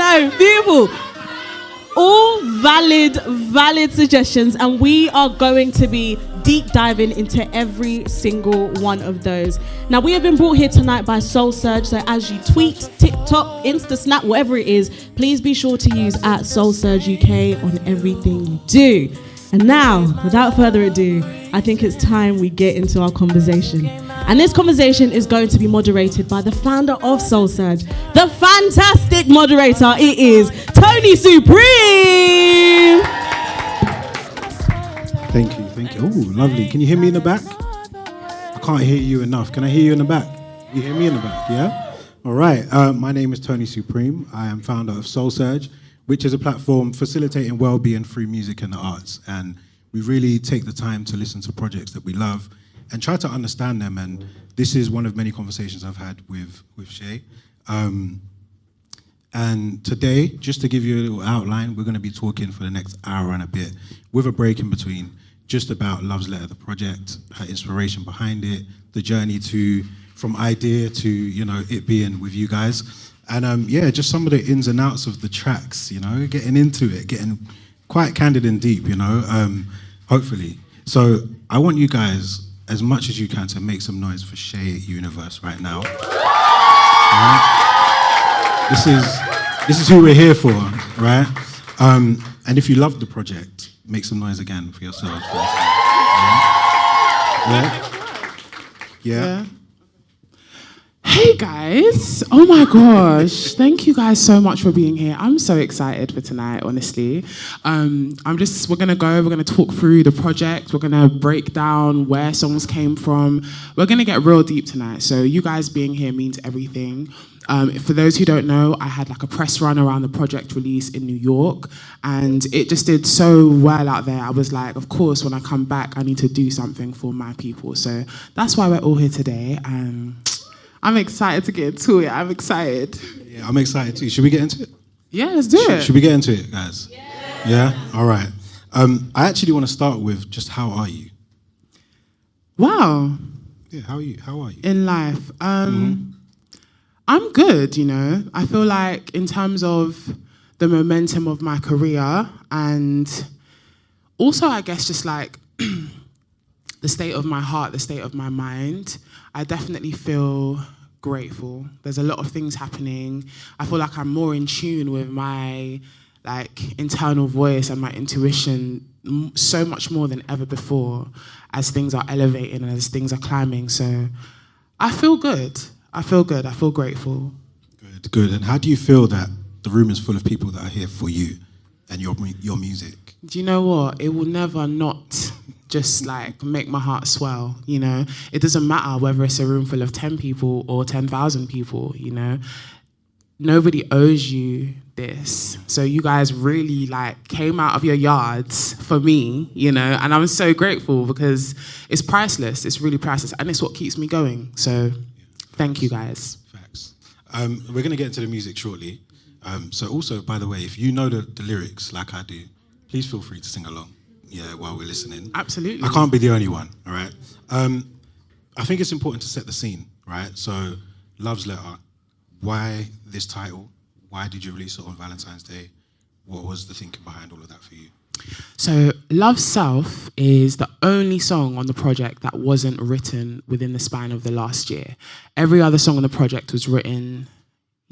No, beautiful. All valid suggestions, and we are going to be deep diving into every single one of those. Now, we have been brought here tonight by Soul Surge, so as you tweet, TikTok, Insta, Snap, whatever it is, please be sure to use @Soul Surge UK on everything you do. And now, without further ado, I think it's time we get into our conversation. And this conversation is going to be moderated by the founder of Soul Surge, the fantastic moderator. It is Tony Supreme. Thank you. Oh, lovely. Can you hear me in the back? I can't hear you enough. Can I hear you in the back? You hear me in the back, yeah? All right. My name is Tony Supreme. I am founder of Soul Surge, which is a platform facilitating well-being through music and the arts. And we really take the time to listen to projects that we love and try to understand them. And this is one of many conversations I've had with Shaé. And today, just to give you a little outline, we're going to be talking for the next hour and a bit, with a break in between, just about Love's Letter, the project, her inspiration behind it, the journey from idea to, it being with you guys. And just some of the ins and outs of the tracks, getting into it, getting quite candid and deep, hopefully. So I want you guys, as much as you can, to make some noise for Shaé Universe right now. Right? This is who we're here for, right? And if you love the project, make some noise again for yourselves. Yeah. Hey guys, oh my gosh, thank you guys so much for being here. I'm so excited for tonight, honestly. We're gonna talk through the project, we're gonna break down where songs came from, we're gonna get real deep tonight, so you guys being here means everything. For those who don't know, I had like a press run around the project release in New York, and it just did so well out there. I was like, of course, when I come back, I need to do something for my people, so that's why we're all here today. I'm excited to get into it. I'm excited. Yeah, I'm excited too. Should we get into it? Yeah, let's do it. Should we get into it, guys? Yeah? All right. I actually want to start with just how are you? Wow. Yeah, how are you? In life. I'm good, I feel like in terms of the momentum of my career and also, I guess, just like the state of my heart, the state of my mind, I definitely feel grateful. There's a lot of things happening. I feel like I'm more in tune with my internal voice and my intuition so much more than ever before as things are elevating and as things are climbing. So I feel good. I feel grateful. Good. And how do you feel that the room is full of people that are here for you and your music? Do you know what? It will never not just make my heart swell, It doesn't matter whether it's a room full of 10 people or 10,000 people, Nobody owes you this. So you guys really came out of your yards for me, and I'm so grateful because it's priceless. It's really priceless. And it's what keeps me going. So thank you guys. Facts. We're going to get into the music shortly. So also, by the way, if you know the lyrics like I do, please feel free to sing along. Yeah, while we're listening. Absolutely. I can't be the only one, all right? I think it's important to set the scene, right? So, Love's Letter, why this title? Why did you release it on Valentine's Day? What was the thinking behind all of that for you? So, Love Self is the only song on the project that wasn't written within the span of the last year. Every other song on the project was written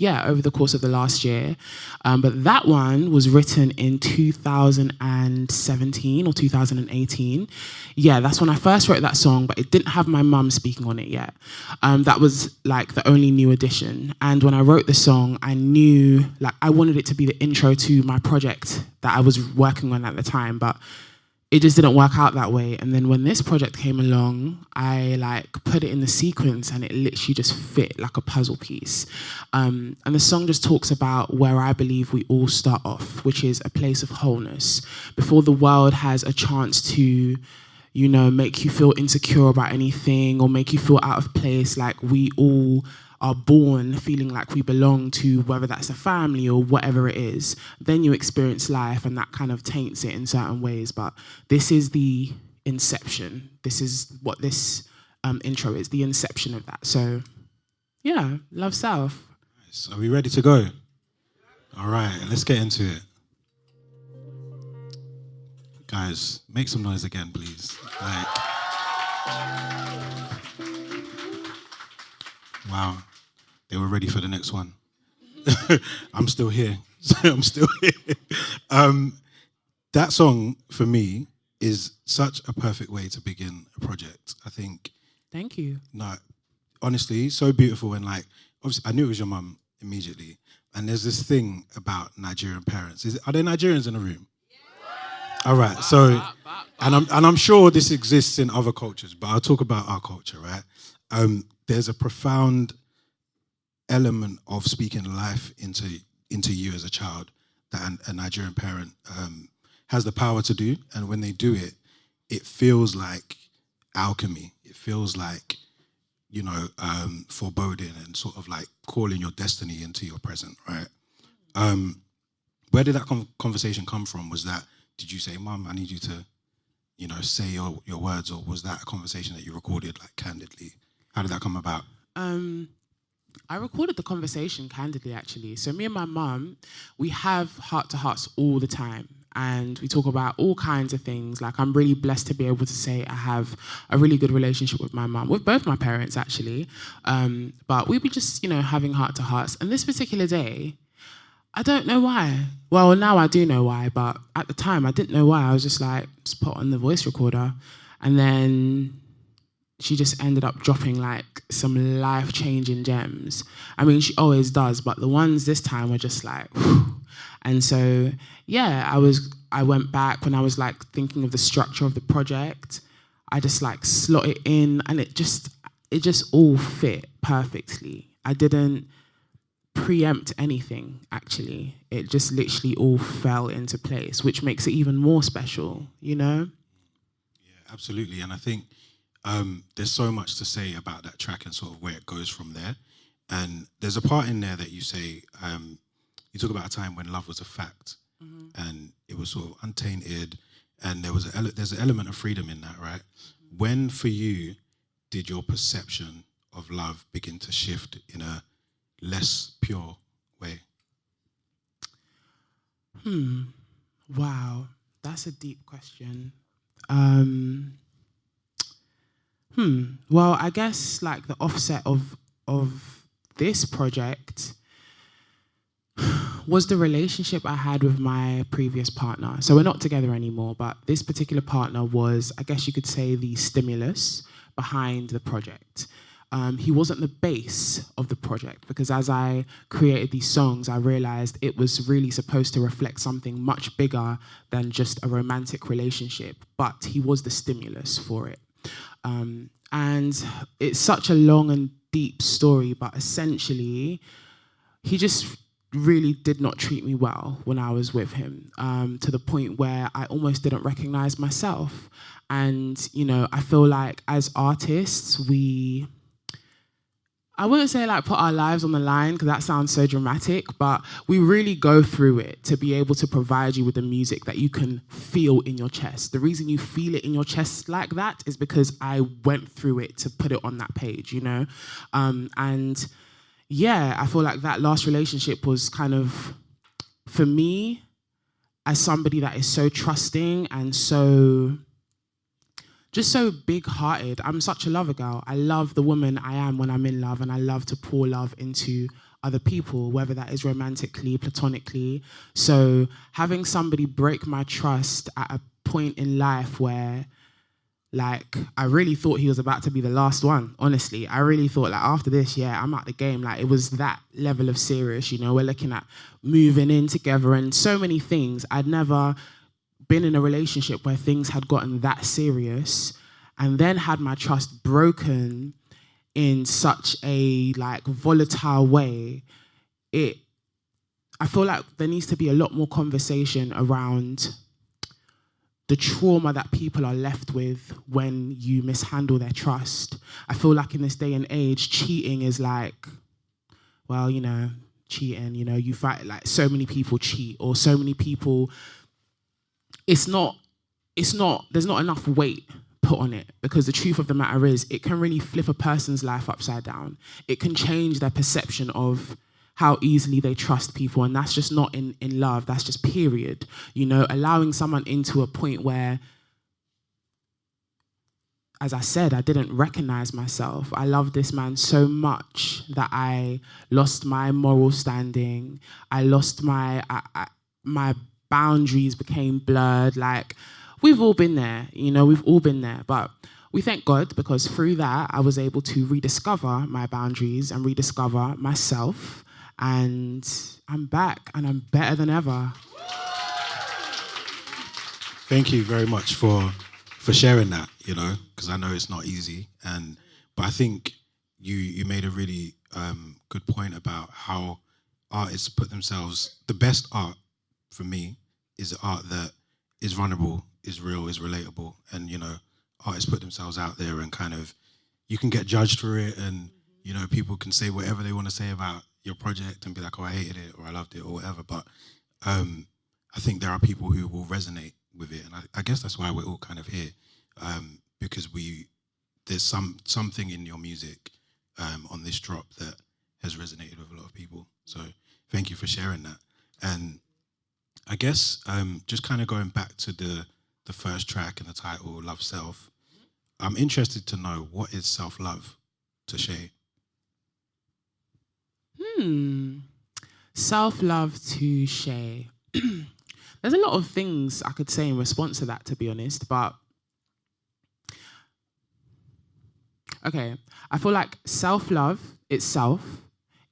over the course of the last year. But that one was written in 2017 or 2018. Yeah, that's when I first wrote that song, but it didn't have my mum speaking on it yet. That was the only new addition. And when I wrote the song, I knew I wanted it to be the intro to my project that I was working on at the time, but it just didn't work out that way. And then when this project came along, I put it in the sequence and it literally just fit like a puzzle piece. And the song just talks about where I believe we all start off, which is a place of wholeness. Before the world has a chance to, make you feel insecure about anything or make you feel out of place, we all are born feeling like we belong to, whether that's a family or whatever it is. Then you experience life and that kind of taints it in certain ways. But this is the inception. This is what this intro is, the inception of that. So, yeah, Love Self. Nice. Are we ready to go? All right, let's get into it. Guys, make some noise again, please. Like, wow, they were ready for the next one. I'm still here. I'm still here. That song, for me, is such a perfect way to begin a project. I think. Thank you. No, honestly, so beautiful. And like, obviously, I knew it was your mum immediately. And there's this thing about Nigerian parents. Are there Nigerians in the room? All right, so, and I'm sure this exists in other cultures, but I'll talk about our culture, right? There's a profound element of speaking life into you as a child that a Nigerian parent has the power to do, and when they do it, it feels like alchemy. It feels like, you know, foreboding and sort of like calling your destiny into your present, right? Where did that conversation come from? Was that, did you say, Mum, I need you to, you know, say your words, or was that a conversation that you recorded like candidly? How did that come about? I recorded the conversation candidly, actually. So me and my mum, we have heart-to-hearts all the time. And we talk about all kinds of things. Like, I'm really blessed to be able to say I have a really good relationship with my mum, with both my parents, actually. But we were just, you know, having heart-to-hearts. And this particular day, I don't know why. Well, now I do know why, but at the time I didn't know why. I was just like, just put on the voice recorder. And then she just ended up dropping like some life-changing gems. I mean, she always does, but the ones this time were just like, whew. And so, yeah, I went back when I was like thinking of the structure of the project. I just like slot it in, and it just all fit perfectly. I didn't preempt anything, actually. It just literally all fell into place, which makes it even more special, you know? Yeah, absolutely. And I think there's so much to say about that track and sort of where it goes from there. And there's a part in there that you say, you talk about a time when love was a fact, and it was sort of untainted, and there's an element of freedom in that, right? When, for you, did your perception of love begin to shift in a less pure way? Wow, that's a deep question. Well, I guess like the offset of this project was the relationship I had with my previous partner. So we're not together anymore, but this particular partner was, I guess you could say, the stimulus behind the project. He wasn't the base of the project, because as I created these songs, I realized it was really supposed to reflect something much bigger than just a romantic relationship, but he was the stimulus for it. And it's such a long and deep story, but essentially, he just really did not treat me well when I was with him, to the point where I almost didn't recognize myself. And, you know, I feel like as artists, I wouldn't say like put our lives on the line, because that sounds so dramatic, but we really go through it to be able to provide you with the music that you can feel in your chest. The reason you feel it in your chest like that is because I went through it to put it on that page, you know? And yeah, I feel like that last relationship was kind of, for me, as somebody that is so trusting and so big-hearted. I'm such a lover girl. I love the woman I am when I'm in love, and I love to pour love into other people, whether that is romantically, platonically. So having somebody break my trust at a point in life where, like, I really thought he was about to be the last one, honestly. I really thought, like, after this, yeah, I'm out the game. Like, it was that level of serious, you know? We're looking at moving in together and so many things. I'd never been in a relationship where things had gotten that serious, and then had my trust broken in such a like volatile way. I feel like there needs to be a lot more conversation around the trauma that people are left with when you mishandle their trust. I feel like in this day and age, cheating is like, well, you know, cheating, you know, you fight, like so many people cheat, or so many people, there's not enough weight put on it, because the truth of the matter is it can really flip a person's life upside down. It can change their perception of how easily they trust people. And that's just not in love, that's just period. You know, allowing someone into a point where, as I said, I didn't recognize myself. I loved this man so much that I lost my moral standing. I lost my boundaries became blurred. Like, we've all been there, you know, we've all been there. But we thank God, because through that, I was able to rediscover my boundaries and rediscover myself. And I'm back and I'm better than ever. Thank you very much for sharing that, you know, because I know it's not easy. But I think you made a really good point about how artists put themselves, the best art for me is art that is vulnerable, is real, is relatable. And, you know, artists put themselves out there and kind of, you can get judged for it, and, you know, people can say whatever they want to say about your project and be like, oh, I hated it or I loved it or whatever. But I think there are people who will resonate with it. And I guess that's why we're all kind of here, because there's something in your music on this drop that has resonated with a lot of people. So thank you for sharing that. And I guess just kind of going back to the first track and the title, Love Self, I'm interested to know, what is self-love to Shaé? Self-love to Shaé. There's a lot of things I could say in response to that, to be honest, but okay, I feel like self-love itself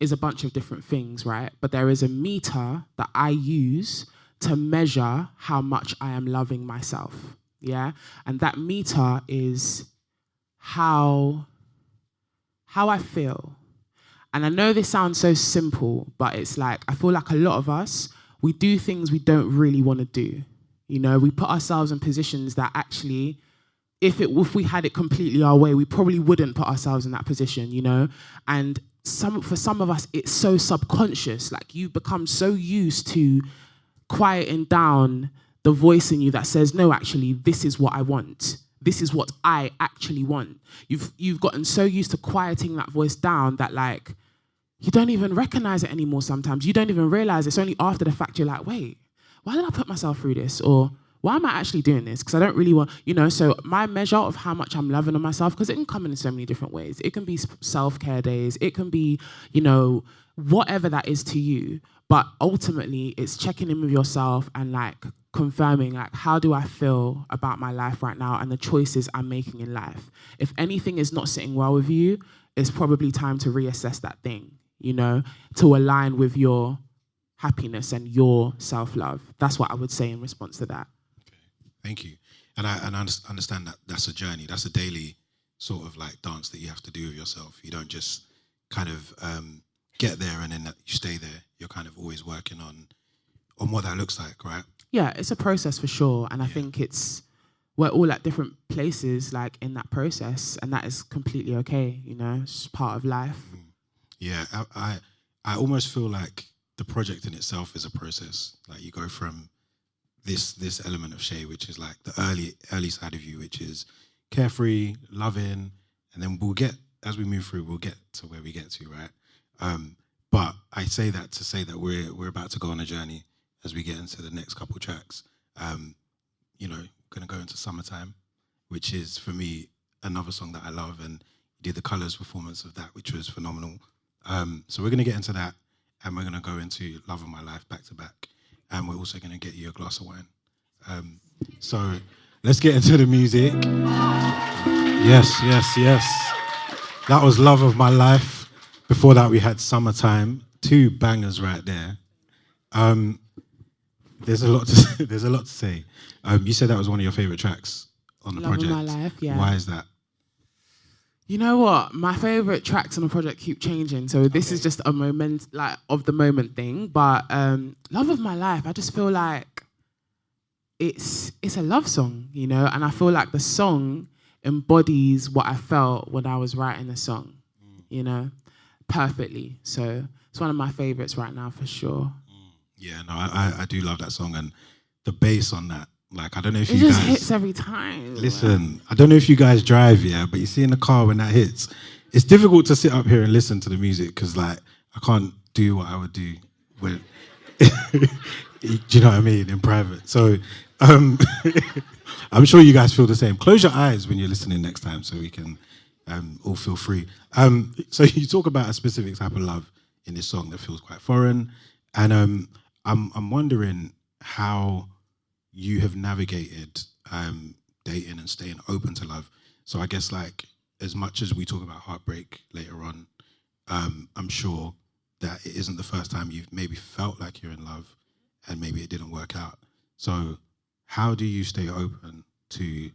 is a bunch of different things, right? But there is a meter that I use to measure how much I am loving myself, yeah? And that meter is how I feel. And I know this sounds so simple, but it's like, I feel like a lot of us, we do things we don't really want to do. You know, we put ourselves in positions that actually, if we had it completely our way, we probably wouldn't put ourselves in that position, you know? And for some of us, it's so subconscious. Like, you become so used to quieting down the voice in you that says, no, actually, this is what I want. This is what I actually want. You've gotten so used to quieting that voice down that, like, you don't even recognize it anymore sometimes. You don't even realize. It's only after the fact you're like, wait, why did I put myself through this? Or why am I actually doing this? Because I don't really want, you know, so my measure of how much I'm loving on myself, because it can come in so many different ways. It can be self-care days. It can be, you know, whatever that is to you. But ultimately, it's checking in with yourself and, like, confirming, like, how do I feel about my life right now and the choices I'm making in life? If anything is not sitting well with you, it's probably time to reassess that thing, you know, to align with your happiness and your self-love. That's what I would say in response to that. Okay, thank you. And I understand that that's a journey. That's a daily sort of like dance that you have to do with yourself. You don't just kind of get there and then you stay there. You're kind of always working on what that looks like, right? Yeah, it's a process for sure. And I think we're all at different places, like, in that process, and that is completely okay, you know, it's just part of life. Yeah, I almost feel like the project in itself is a process. Like, you go from this element of Shaé, which is like the early side of you, which is carefree, loving, and then as we move through, we'll get to where we get to, right? But I say that to say that we're about to go on a journey as we get into the next couple tracks. You know, we're going to go into Summertime, which is, for me, another song that I love, and you did the Colours performance of that, which was phenomenal. So we're going to get into that, and we're going to go into Love of My Life back to back, and we're also going to get you a glass of wine. So let's get into the music. Yes. That was Love of My Life. Before that, we had Summertime. 2 bangers right there. There's a lot to say. You said that was one of your favorite tracks on the project. Love of My Life, yeah. Why is that? You know what? My favorite tracks on the project keep changing, so this is just a moment, like, of the moment thing. But Love of My Life, I just feel like it's a love song, you know, and I feel like the song embodies what I felt when I was writing the song, you know, perfectly. So it's one of my favorites right now for sure. Yeah, no, I do love that song, and the bass on that. Like, I don't know if it you just guys hits every time. Listen, I don't know if you guys drive, yeah, but you see in the car when that hits, it's difficult to sit up here and listen to the music because, like, I can't do what I would do with, do you know what I mean, in private. So I'm sure you guys feel the same. Close your eyes when you're listening next time so we can all feel free. So you talk about a specific type of love in this song that feels quite foreign. And I'm wondering how you have navigated dating and staying open to love. So I guess like as much as we talk about heartbreak later on, I'm sure that it isn't the first time you've maybe felt like you're in love and maybe it didn't work out. So how do you stay open to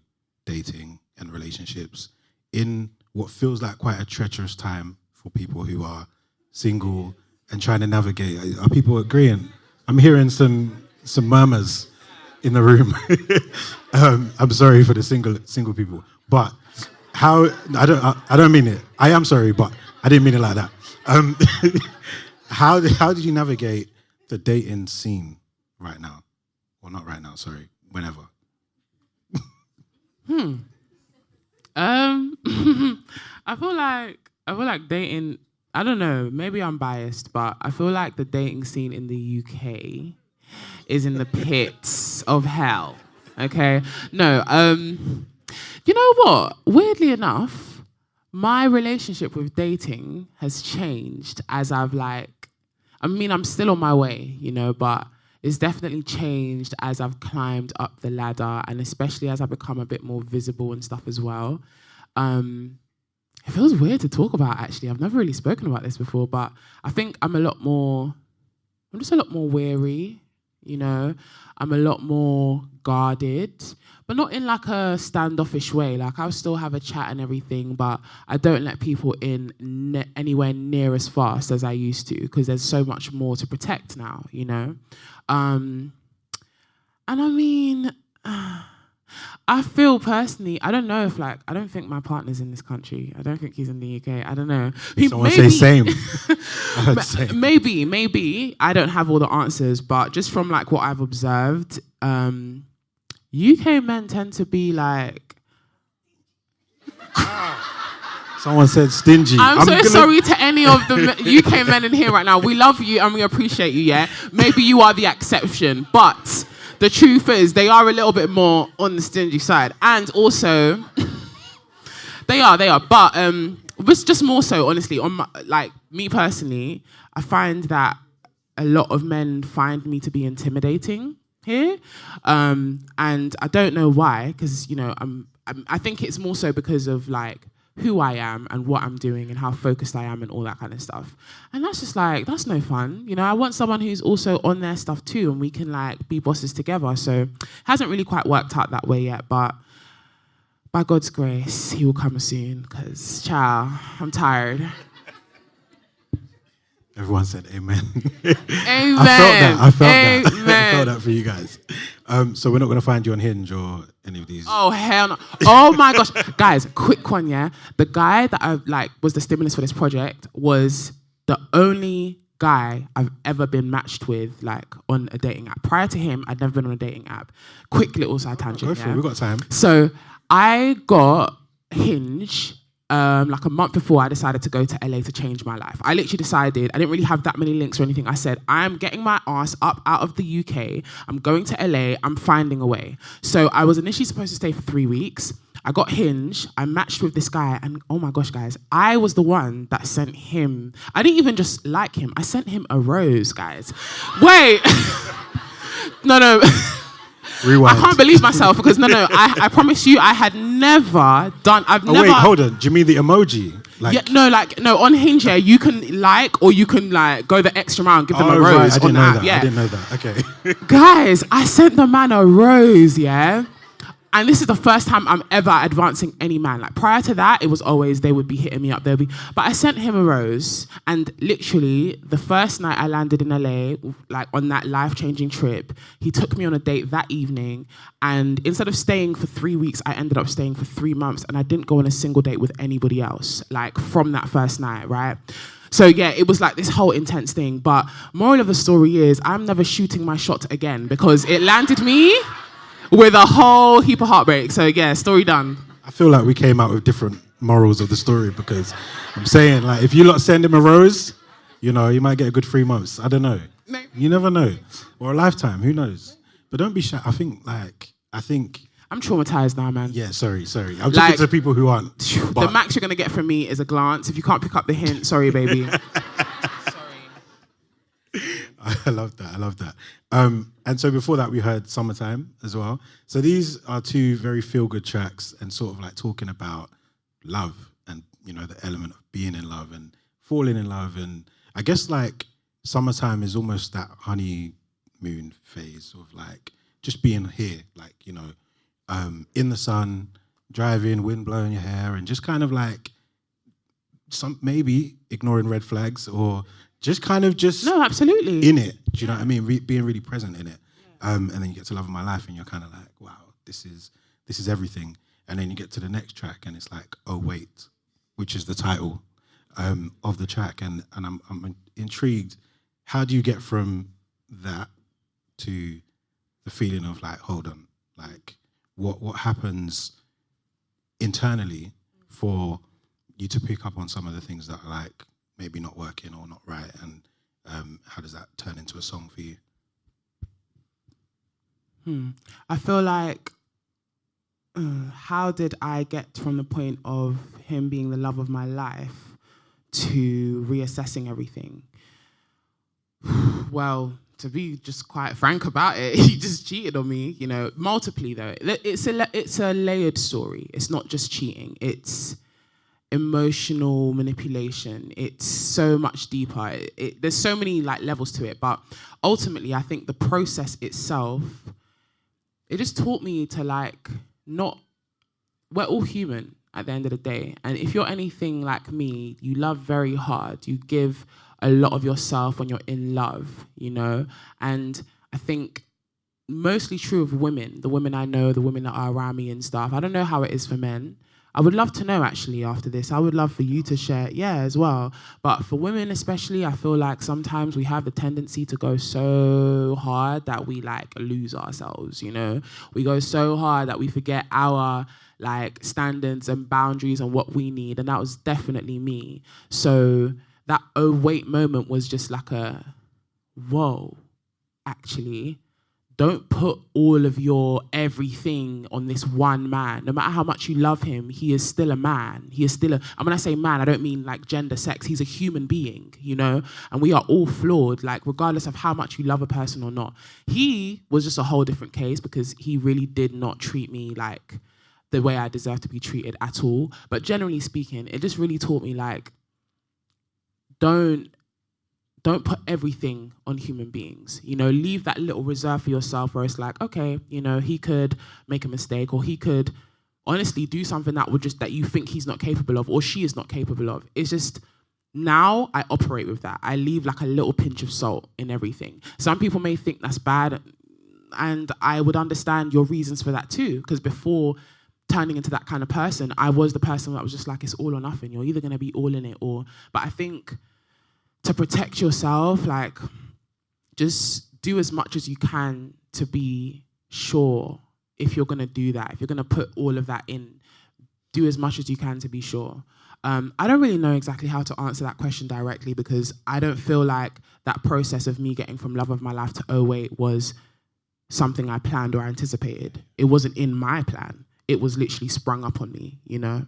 dating and relationships in what feels like quite a treacherous time for people who are single and trying to navigate? Are people agreeing? I'm hearing some murmurs in the room. I'm sorry for the single people, but how? I don't mean it. I am sorry, but I didn't mean it like that. How did you navigate the dating scene right now? Well, not right now. Sorry, whenever. I feel like dating. I don't know. Maybe I'm biased, but I feel like the dating scene in the UK is in the pits of hell. Okay. No. You know what? Weirdly enough, my relationship with dating has changed as I've I'm still on my way, you know, but it's definitely changed as I've climbed up the ladder and especially as I've become a bit more visible and stuff as well. It feels weird to talk about, actually. I've never really spoken about this before, but I think I'm just a lot more wary, you know. I'm a lot more guarded, but not in like a standoffish way. Like I'll still have a chat and everything, but I don't let people in anywhere near as fast as I used to because there's so much more to protect now, you know. And I mean, I feel personally, I don't know if I don't think my partner's in this country. I don't think he's in the UK. I don't know. Someone say same. Maybe. I don't have all the answers, but just from like what I've observed, UK men tend to be like... Someone said stingy. I'm so sorry to any of the UK men in here right now. We love you and we appreciate you, yeah? Maybe you are the exception, but the truth is they are a little bit more on the stingy side. And also, they are. But it's just more so, honestly, on me personally, I find that a lot of men find me to be intimidating here. And I don't know why, because, you know, I think it's more so because of who I am and what I'm doing and how focused I am and all that kind of stuff. And that's just that's no fun. You know, I want someone who's also on their stuff too and we can be bosses together. So it hasn't really quite worked out that way yet, but by God's grace, he will come soon because, child, I'm tired. Everyone said amen. Amen. I felt that. I felt that for you guys. So we're not going to find you on Hinge or any of these. Oh, hell no. Oh, my gosh. Guys, quick one, yeah? The guy that I was the stimulus for this project was the only guy I've ever been matched with on a dating app. Prior to him, I'd never been on a dating app. Quick little side tangent, Go for it. We've got time. So I got Hinge a month before I decided to go to LA to change my life. I literally decided, I didn't really have that many links or anything. I said, I'm getting my ass up out of the UK. I'm going to LA. I'm finding a way. So I was initially supposed to stay for 3 weeks. I got Hinge. I matched with this guy. And oh my gosh, guys, I was the one that sent him. I didn't even just like him. I sent him a rose, guys. Wait. No. Rewind. I can't believe myself because I promise you I had never done. Wait, hold on. Do you mean the emoji? On Hinge, yeah, you can or you can go the extra mile and give them a rose. Right. I didn't know that. Yeah. I didn't know that. Okay. Guys, I sent the man a rose, yeah. And this is the first time I'm ever advancing any man. Prior to that, it was always they would be hitting me up. But I sent him a rose, and literally the first night I landed in LA, on that life-changing trip, he took me on a date that evening. And instead of staying for 3 weeks, I ended up staying for 3 months, and I didn't go on a single date with anybody else. From that first night, right? So yeah, it was this whole intense thing. But moral of the story is, I'm never shooting my shot again because it landed me with a whole heap of heartbreak. So yeah, story done. I feel like we came out with different morals of the story because I'm saying if you lot send him a rose, You know, you might get a good 3 months. I don't know. Maybe. You never know. Or a lifetime, who knows? But don't be shy. I think I'm traumatized now, man. yeah, sorry. I'm talking to people who aren't. The max you're going to get from me is a glance. If you can't pick up the hint, sorry, baby. I love that. And so before that, we heard Summertime as well. So these are two very feel-good tracks and sort of like talking about love and, you know, the element of being in love and falling in love. And I guess like Summertime is almost that honeymoon phase of like just being here, like, you know, in the sun, driving, wind blowing your hair, and just kind of like maybe ignoring red flags or just kind of no, absolutely in it. Do you know what I mean? Being really present in it. And then you get to Love of My Life and you're kind of like, wow, this is everything. And then you get to the next track and it's like, oh wait, which is the title of the track. And I'm intrigued. How do you get from that to the feeling of like, hold on, like what happens internally for you to pick up on some of the things that are like maybe not working or not right, and how does that turn into a song for you? I feel like how did I get from the point of him being the love of my life to reassessing everything? Well, to be just quite frank about it, he just cheated on me, you know, multiply though. It's a layered story. It's not just cheating. It's emotional manipulation. It's so much deeper. There's so many like levels to it, but ultimately I think the process itself, it just taught me to like we're all human at the end of the day. And if you're anything like me, you love very hard. You give a lot of yourself when you're in love, you know? And I think mostly true of women, the women I know, the women that are around me and stuff. I don't know how it is for men. I would love to know, actually, after this. I would love for you to share, as well. But for women especially, I feel like sometimes we have the tendency to go so hard that we, like, lose ourselves, you know? We go so hard that we forget our, like, standards and boundaries and what we need, and that was definitely me. So that oh wait moment was just like a, whoa, actually, don't put all of your everything on this one man. No matter how much you love him, he is still a man. He is still and when I say man, I don't mean like gender, sex. He's a human being, you know? And we are all flawed, like regardless of how much you love a person or not. He was just a whole different case because he really did not treat me like the way I deserve to be treated at all. But generally speaking, it just really taught me like, don't put everything on human beings. You know, leave that little reserve for yourself where it's like, okay, you know, he could make a mistake or he could honestly do something that you think he's not capable of or she is not capable of. It's just, now I operate with that. I leave like a little pinch of salt in everything. Some people may think that's bad, and I would understand your reasons for that too, because before turning into that kind of person, I was the person that was just like, it's all or nothing. You're either going to be all in it or... But I think to protect yourself, like, just do as much as you can to be sure if you're going to do that. If you're going to put all of that in, do as much as you can to be sure. I don't really know exactly how to answer that question directly because I don't feel like that process of me getting from Love of My Life to Oh Wait was something I planned or anticipated. It wasn't in my plan. It was literally sprung up on me, you know?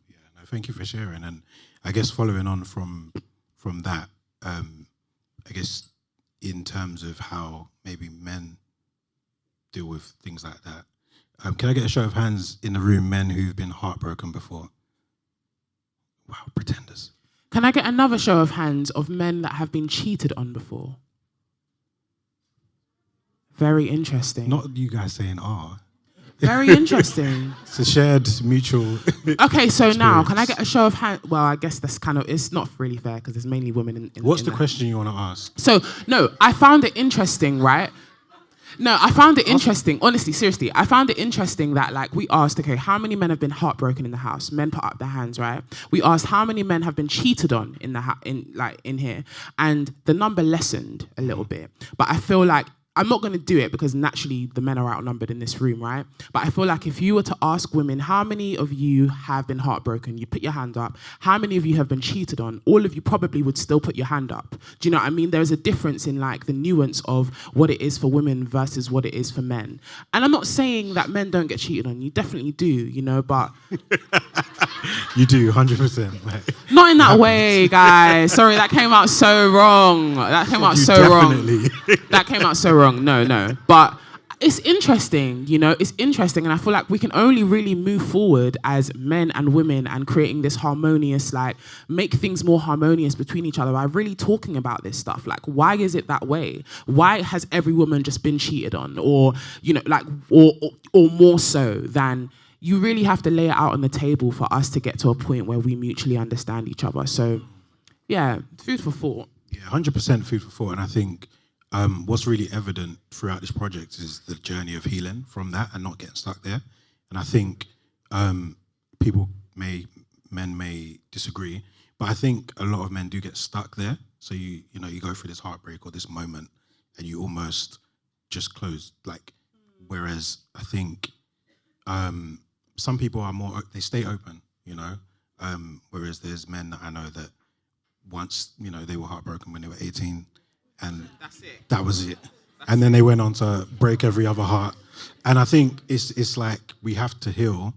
Yeah, no, thank you for sharing. And I guess following on from that, I guess in terms of how maybe men deal with things like that, can I get a show of hands in the room, men who've been heartbroken before? Wow, pretenders. Can I get another show of hands of men that have been cheated on before? Very interesting. Not you guys saying Very interesting. It's a shared mutual. Okay, so experience. now, can I get a show of hands? Well, I guess that's kind of, it's not really fair because there's mainly women in What's in the question you want to ask? So, no, I found it interesting, right? No, I found it interesting. Honestly, seriously, I found it interesting that, like, we asked, okay, how many men have been heartbroken in the house? Men put up their hands, right? We asked how many men have been cheated on in here, and the number lessened a little bit. But I feel like I'm not going to do it because naturally the men are outnumbered in this room, right? But I feel like if you were to ask women, how many of you have been heartbroken? You put your hand up. How many of you have been cheated on? All of you probably would still put your hand up. Do you know what I mean? There's a difference in like the nuance of what it is for women versus what it is for men. And I'm not saying that men don't get cheated on. You definitely do, you know, but... You do, 100%. Mate. Not in that way, guys. Sorry, that came out so wrong. That came out so definitely. wrong. That came out so wrong. No. But it's interesting, you know, it's interesting. And I feel like we can only really move forward as men and women and creating this harmonious, like, make things more harmonious between each other by really talking about this stuff. Like, why is it that way? Why has every woman just been cheated on? Or, you know, like, or more so than... You really have to lay it out on the table for us to get to a point where we mutually understand each other. So, yeah, food for thought. Yeah, 100% food for thought. And I think what's really evident throughout this project is the journey of healing from that and not getting stuck there. And I think men may disagree, but I think a lot of men do get stuck there. So you go through this heartbreak or this moment and you almost just close. Like, whereas I think some people are more, they stay open, you know, whereas there's men that I know that once, you know, they were heartbroken when they were 18 and that's it. That was it. And then they went on to break every other heart. And I think it's like we have to heal,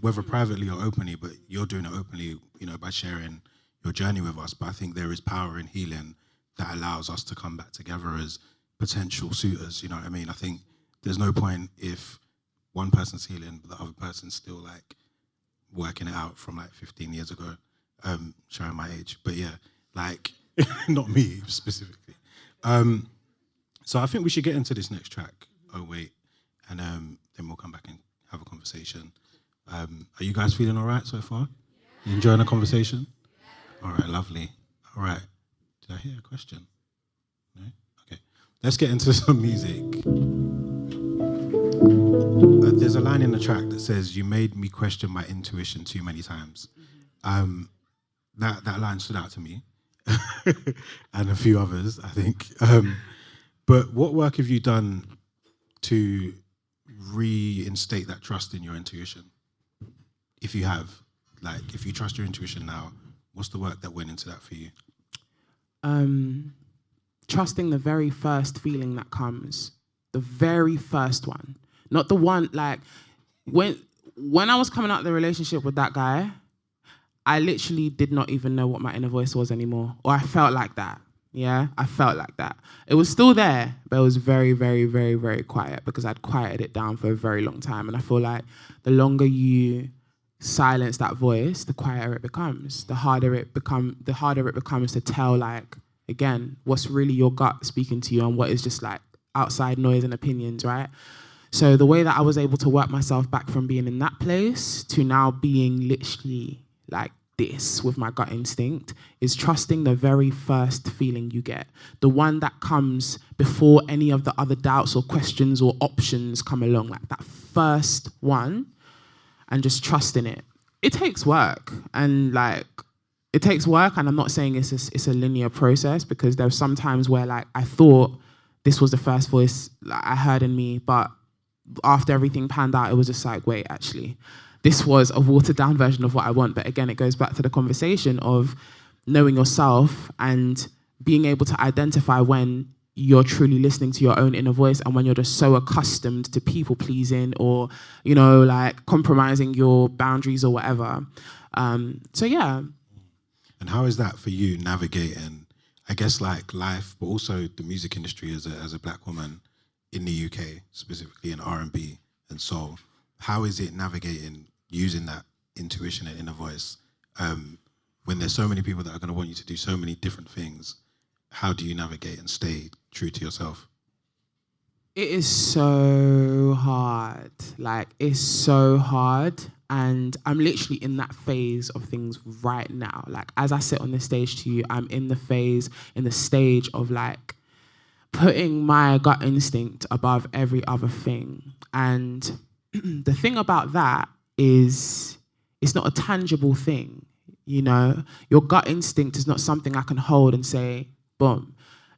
whether privately or openly, but you're doing it openly, you know, by sharing your journey with us. But I think there is power in healing that allows us to come back together as potential suitors, you know what I mean? I think there's no point if one person's healing, but the other person's still like working it out from like 15 years ago, showing my age. But yeah, like, not me specifically. So I think we should get into this next track, Oh Wait, and then we'll come back and have a conversation. Are you guys feeling all right so far? You enjoying the conversation? All right, lovely. All right. Did I hear a question? No? Okay. Let's get into some music. There's a line in the track that says, "You made me question my intuition too many times." That line stood out to me and a few others, I think. But what work have you done to reinstate that trust in your intuition? If you have, like, if you trust your intuition now, what's the work that went into that for you? Trusting the very first feeling that comes, the very first one. Not the one, like, when I was coming out of the relationship with that guy, I literally did not even know what my inner voice was anymore. Or I felt like that. Yeah, I felt like that. It was still there, but it was very, very, very, very quiet because I'd quieted it down for a very long time. And I feel like the longer you silence that voice, the quieter it becomes. The harder it becomes to tell, like, again, what's really your gut speaking to you and what is just like outside noise and opinions, right? So the way that I was able to work myself back from being in that place to now being literally like this with my gut instinct is trusting the very first feeling you get. The one that comes before any of the other doubts or questions or options come along, like that first one, and just trusting it. It takes work, and like, it takes work, and I'm not saying it's a linear process, because there's some times where like I thought this was the first voice like, I heard in me, but after everything panned out, it was just like, wait, actually, this was a watered down version of what I want. But again, it goes back to the conversation of knowing yourself and being able to identify when you're truly listening to your own inner voice and when you're just so accustomed to people pleasing or, you know, like compromising your boundaries or whatever. So yeah. And how is that for you navigating, I guess, like life, but also the music industry as a black woman in the UK, specifically in R&B and soul? How is it navigating using that intuition and inner voice when there's so many people that are going to want you to do so many different things? How do you navigate and stay true to yourself? It is so hard. Like, it's so hard. And I'm literally in that phase of things right now. Like, as I sit on this stage to you, I'm in the stage of like putting my gut instinct above every other thing. And the thing about that is it's not a tangible thing, you know? Your gut instinct is not something I can hold and say, boom.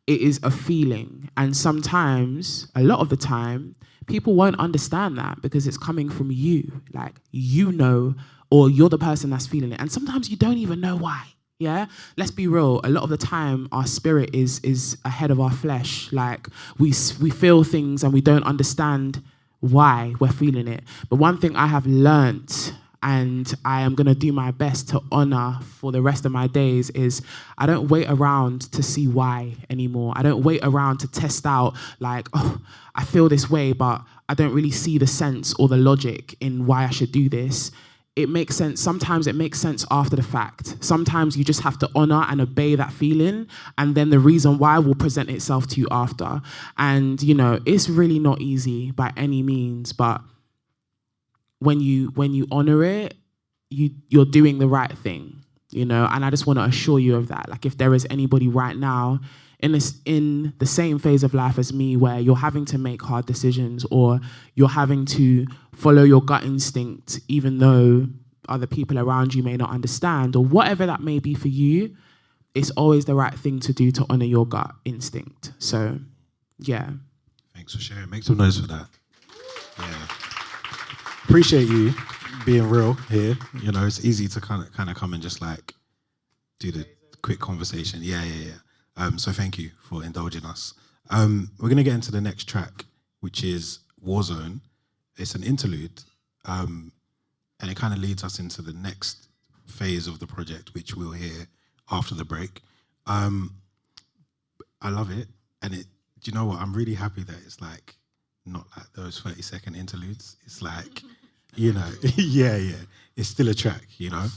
it is a feeling. And sometimes, a lot of the time, people won't understand that because it's coming from you. Like, you know, or you're the person that's feeling it. And sometimes you don't even know why. Yeah, let's be real. A lot of the time, our spirit is ahead of our flesh. Like, we feel things and we don't understand why we're feeling it. But one thing I have learnt, and I am going to do my best to honor for the rest of my days, is I don't wait around to see why anymore. I don't wait around to test out, like, oh, I feel this way, but I don't really see the sense or the logic in why I should do this. It makes sense. Sometimes it makes sense after the fact. Sometimes you just have to honor and obey that feeling, and then the reason why will present itself to you after. And, you know, it's really not easy by any means, but when you honor it, you're doing the right thing, you know. And I just want to assure you of that. Like, if there is anybody right now in the same phase of life as me, where you're having to make hard decisions, or you're having to follow your gut instinct, even though other people around you may not understand, or whatever that may be for you, it's always the right thing to do to honor your gut instinct. So, yeah. Thanks for sharing. Make some noise for that. Yeah. Appreciate you being real here. You know, it's easy to kind of come and just like do the quick conversation. Yeah. So thank you for indulging us. We're going to get into the next track, which is Warzone. It's an interlude, and it kind of leads us into the next phase of the project, which we'll hear after the break. I love it, and do you know what? I'm really happy that it's like not like those 30-second interludes. It's like, you know, yeah, it's still a track, you know.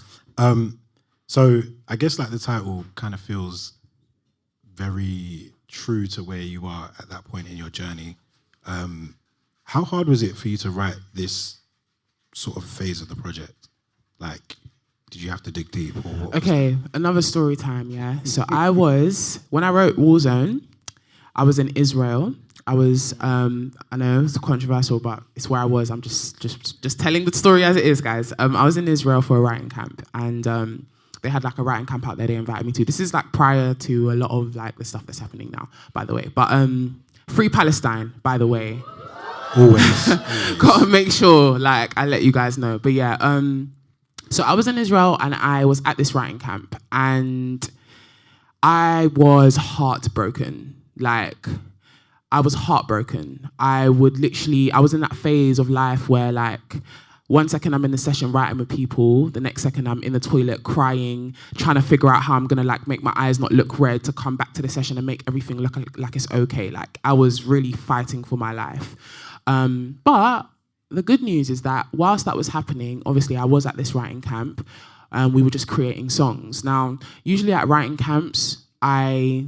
So I guess like the title kind of feels very true to where you are at that point in your journey. How hard was it for you to write this sort of phase of the project? Like, did you have to dig deep? Or what? Okay, another story time, yeah. So when I wrote Warzone, I was in Israel. I was, I know it's controversial, but it's where I was. I'm just telling the story as it is, guys. I was in Israel for a writing camp, and they had like a writing camp out there they invited me to. This is like prior to a lot of like the stuff that's happening now, by the way. But free Palestine, by the way. Always. Gotta make sure, like, I let you guys know. But yeah, so I was in Israel and I was at this writing camp and I was heartbroken. Like, I was heartbroken. I was in that phase of life where, like, one second I'm in the session writing with people, the next second I'm in the toilet crying, trying to figure out how I'm gonna like make my eyes not look red to come back to the session and make everything look like it's okay. Like, I was really fighting for my life. But the good news is that whilst that was happening, obviously I was at this writing camp and we were just creating songs. Now, usually at writing camps, I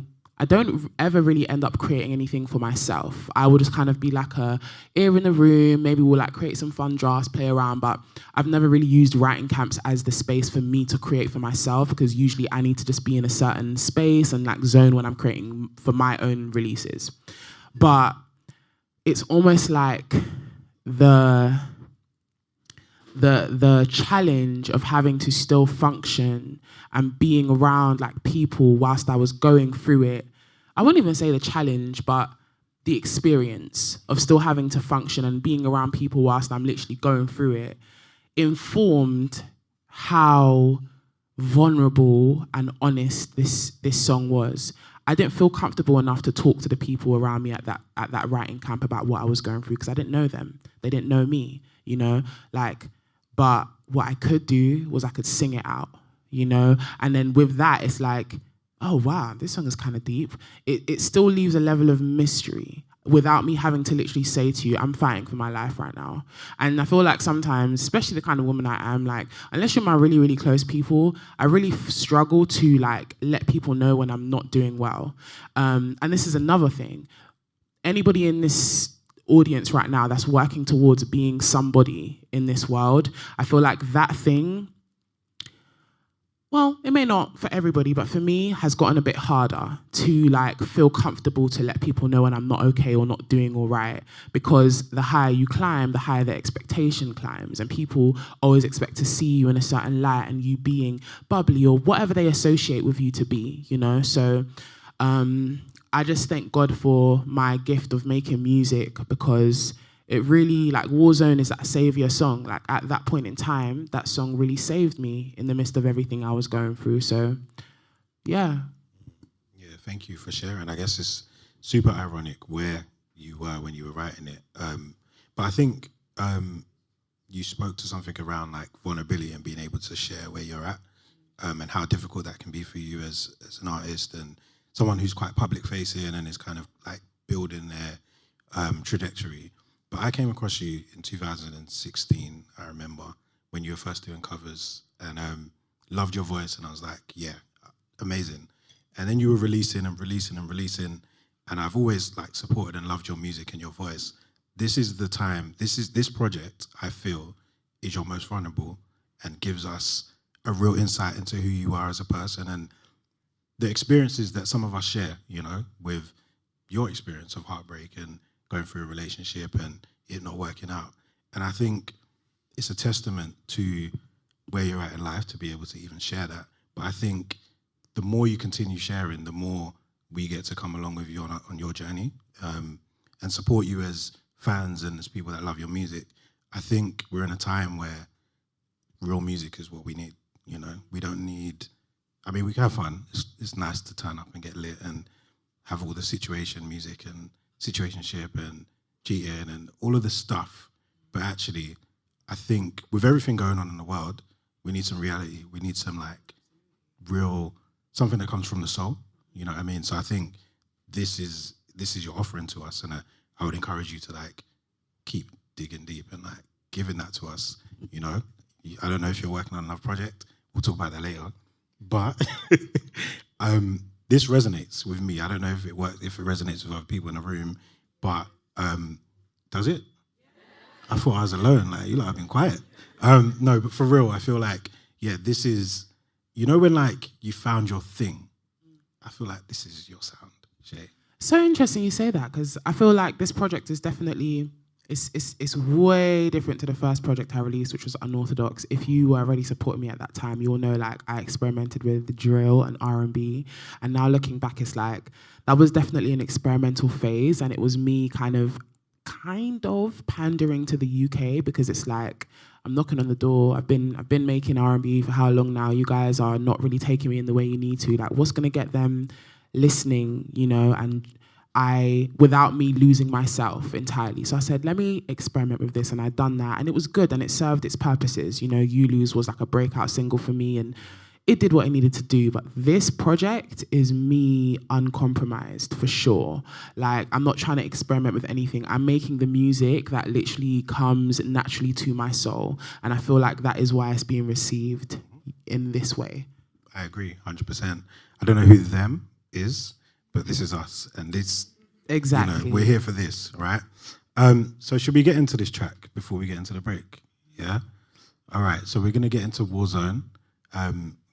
don't ever really end up creating anything for myself. I will just kind of be like a ear in the room. Maybe we'll like create some fun drafts, play around, but I've never really used writing camps as the space for me to create for myself, because usually I need to just be in a certain space and like zone when I'm creating for my own releases. But it's almost like the challenge of having to still function and being around like people whilst I was going through it. I wouldn't even say the challenge, but the experience of still having to function and being around people whilst I'm literally going through it informed how vulnerable and honest this song was. I didn't feel comfortable enough to talk to the people around me at that writing camp about what I was going through, because I didn't know them. They didn't know me, you know? Like, but what I could do was I could sing it out, you know? And then with that, it's like, oh, wow, this song is kind of deep. It still leaves a level of mystery without me having to literally say to you, I'm fighting for my life right now. And I feel like sometimes, especially the kind of woman I am, like, unless you're my really, really close people, I really struggle to, like, let people know when I'm not doing well. And this is another thing. Anybody in this audience right now that's working towards being somebody in this world, I feel like that thing, well, it may not for everybody, but for me, has gotten a bit harder to like feel comfortable to let people know when I'm not okay or not doing all right. Because the higher you climb, the higher the expectation climbs, and people always expect to see you in a certain light and you being bubbly or whatever they associate with you to be, you know? So I just thank God for my gift of making music, because it really, like, Warzone is that savior song. Like, at that point in time, that song really saved me in the midst of everything I was going through. So, yeah. Yeah, thank you for sharing. I guess it's super ironic where you were when you were writing it. But I think you spoke to something around like vulnerability and being able to share where you're at, and how difficult that can be for you as an artist and someone who's quite public facing and is kind of like building their trajectory. But I came across you in 2016, I remember, when you were first doing covers, and loved your voice, and I was like, yeah, amazing. And then you were releasing and releasing and releasing, and I've always like supported and loved your music and your voice. This is the time, this project, I feel, is your most vulnerable and gives us a real insight into who you are as a person and the experiences that some of us share, you know, with your experience of heartbreak and going through a relationship and it not working out. And I think it's a testament to where you're at in life to be able to even share that. But I think the more you continue sharing, the more we get to come along with you on your journey, and support you as fans and as people that love your music. I think we're in a time where real music is what we need. You know, we don't need, I mean, we can have fun. It's nice to turn up and get lit and have all the situation music and situationship and cheating and all of this stuff. But actually, I think with everything going on in the world, we need some reality. We need some like real, something that comes from the soul. You know what I mean? So I think this is your offering to us, and I would encourage you to like keep digging deep and like giving that to us. You know, I don't know if you're working on another project. We'll talk about that later. But this resonates with me. I don't know if it works, if it resonates with other people in the room, but does it? I thought I was alone. Like, you lot have been quiet. No, but for real, I feel like, yeah, this is, you know, when like you found your thing. I feel like this is your sound, Shaé. So interesting you say that, because I feel like this project is definitely, it's way different to the first project I released, which was Unorthodox. If you were already supporting me at that time, you'll know like I experimented with the drill and R&B. And now looking back, it's like, that was definitely an experimental phase. And it was me kind of pandering to the UK, because it's like, I'm knocking on the door. I've been making R&B for how long now? You guys are not really taking me in the way you need to. Like, what's gonna get them listening, you know? And without me losing myself entirely. So I said, let me experiment with this, and I'd done that, and it was good, and it served its purposes. You know, You Lose was like a breakout single for me, and it did what it needed to do. But this project is me uncompromised, for sure. Like, I'm not trying to experiment with anything. I'm making the music that literally comes naturally to my soul. And I feel like that is why it's being received in this way. I agree, 100%. I don't know who them is, but this is us. And this, exactly. You know, we're here for this, right? So should we get into this track before we get into the break? Yeah? All right, so we're going to get into Warzone.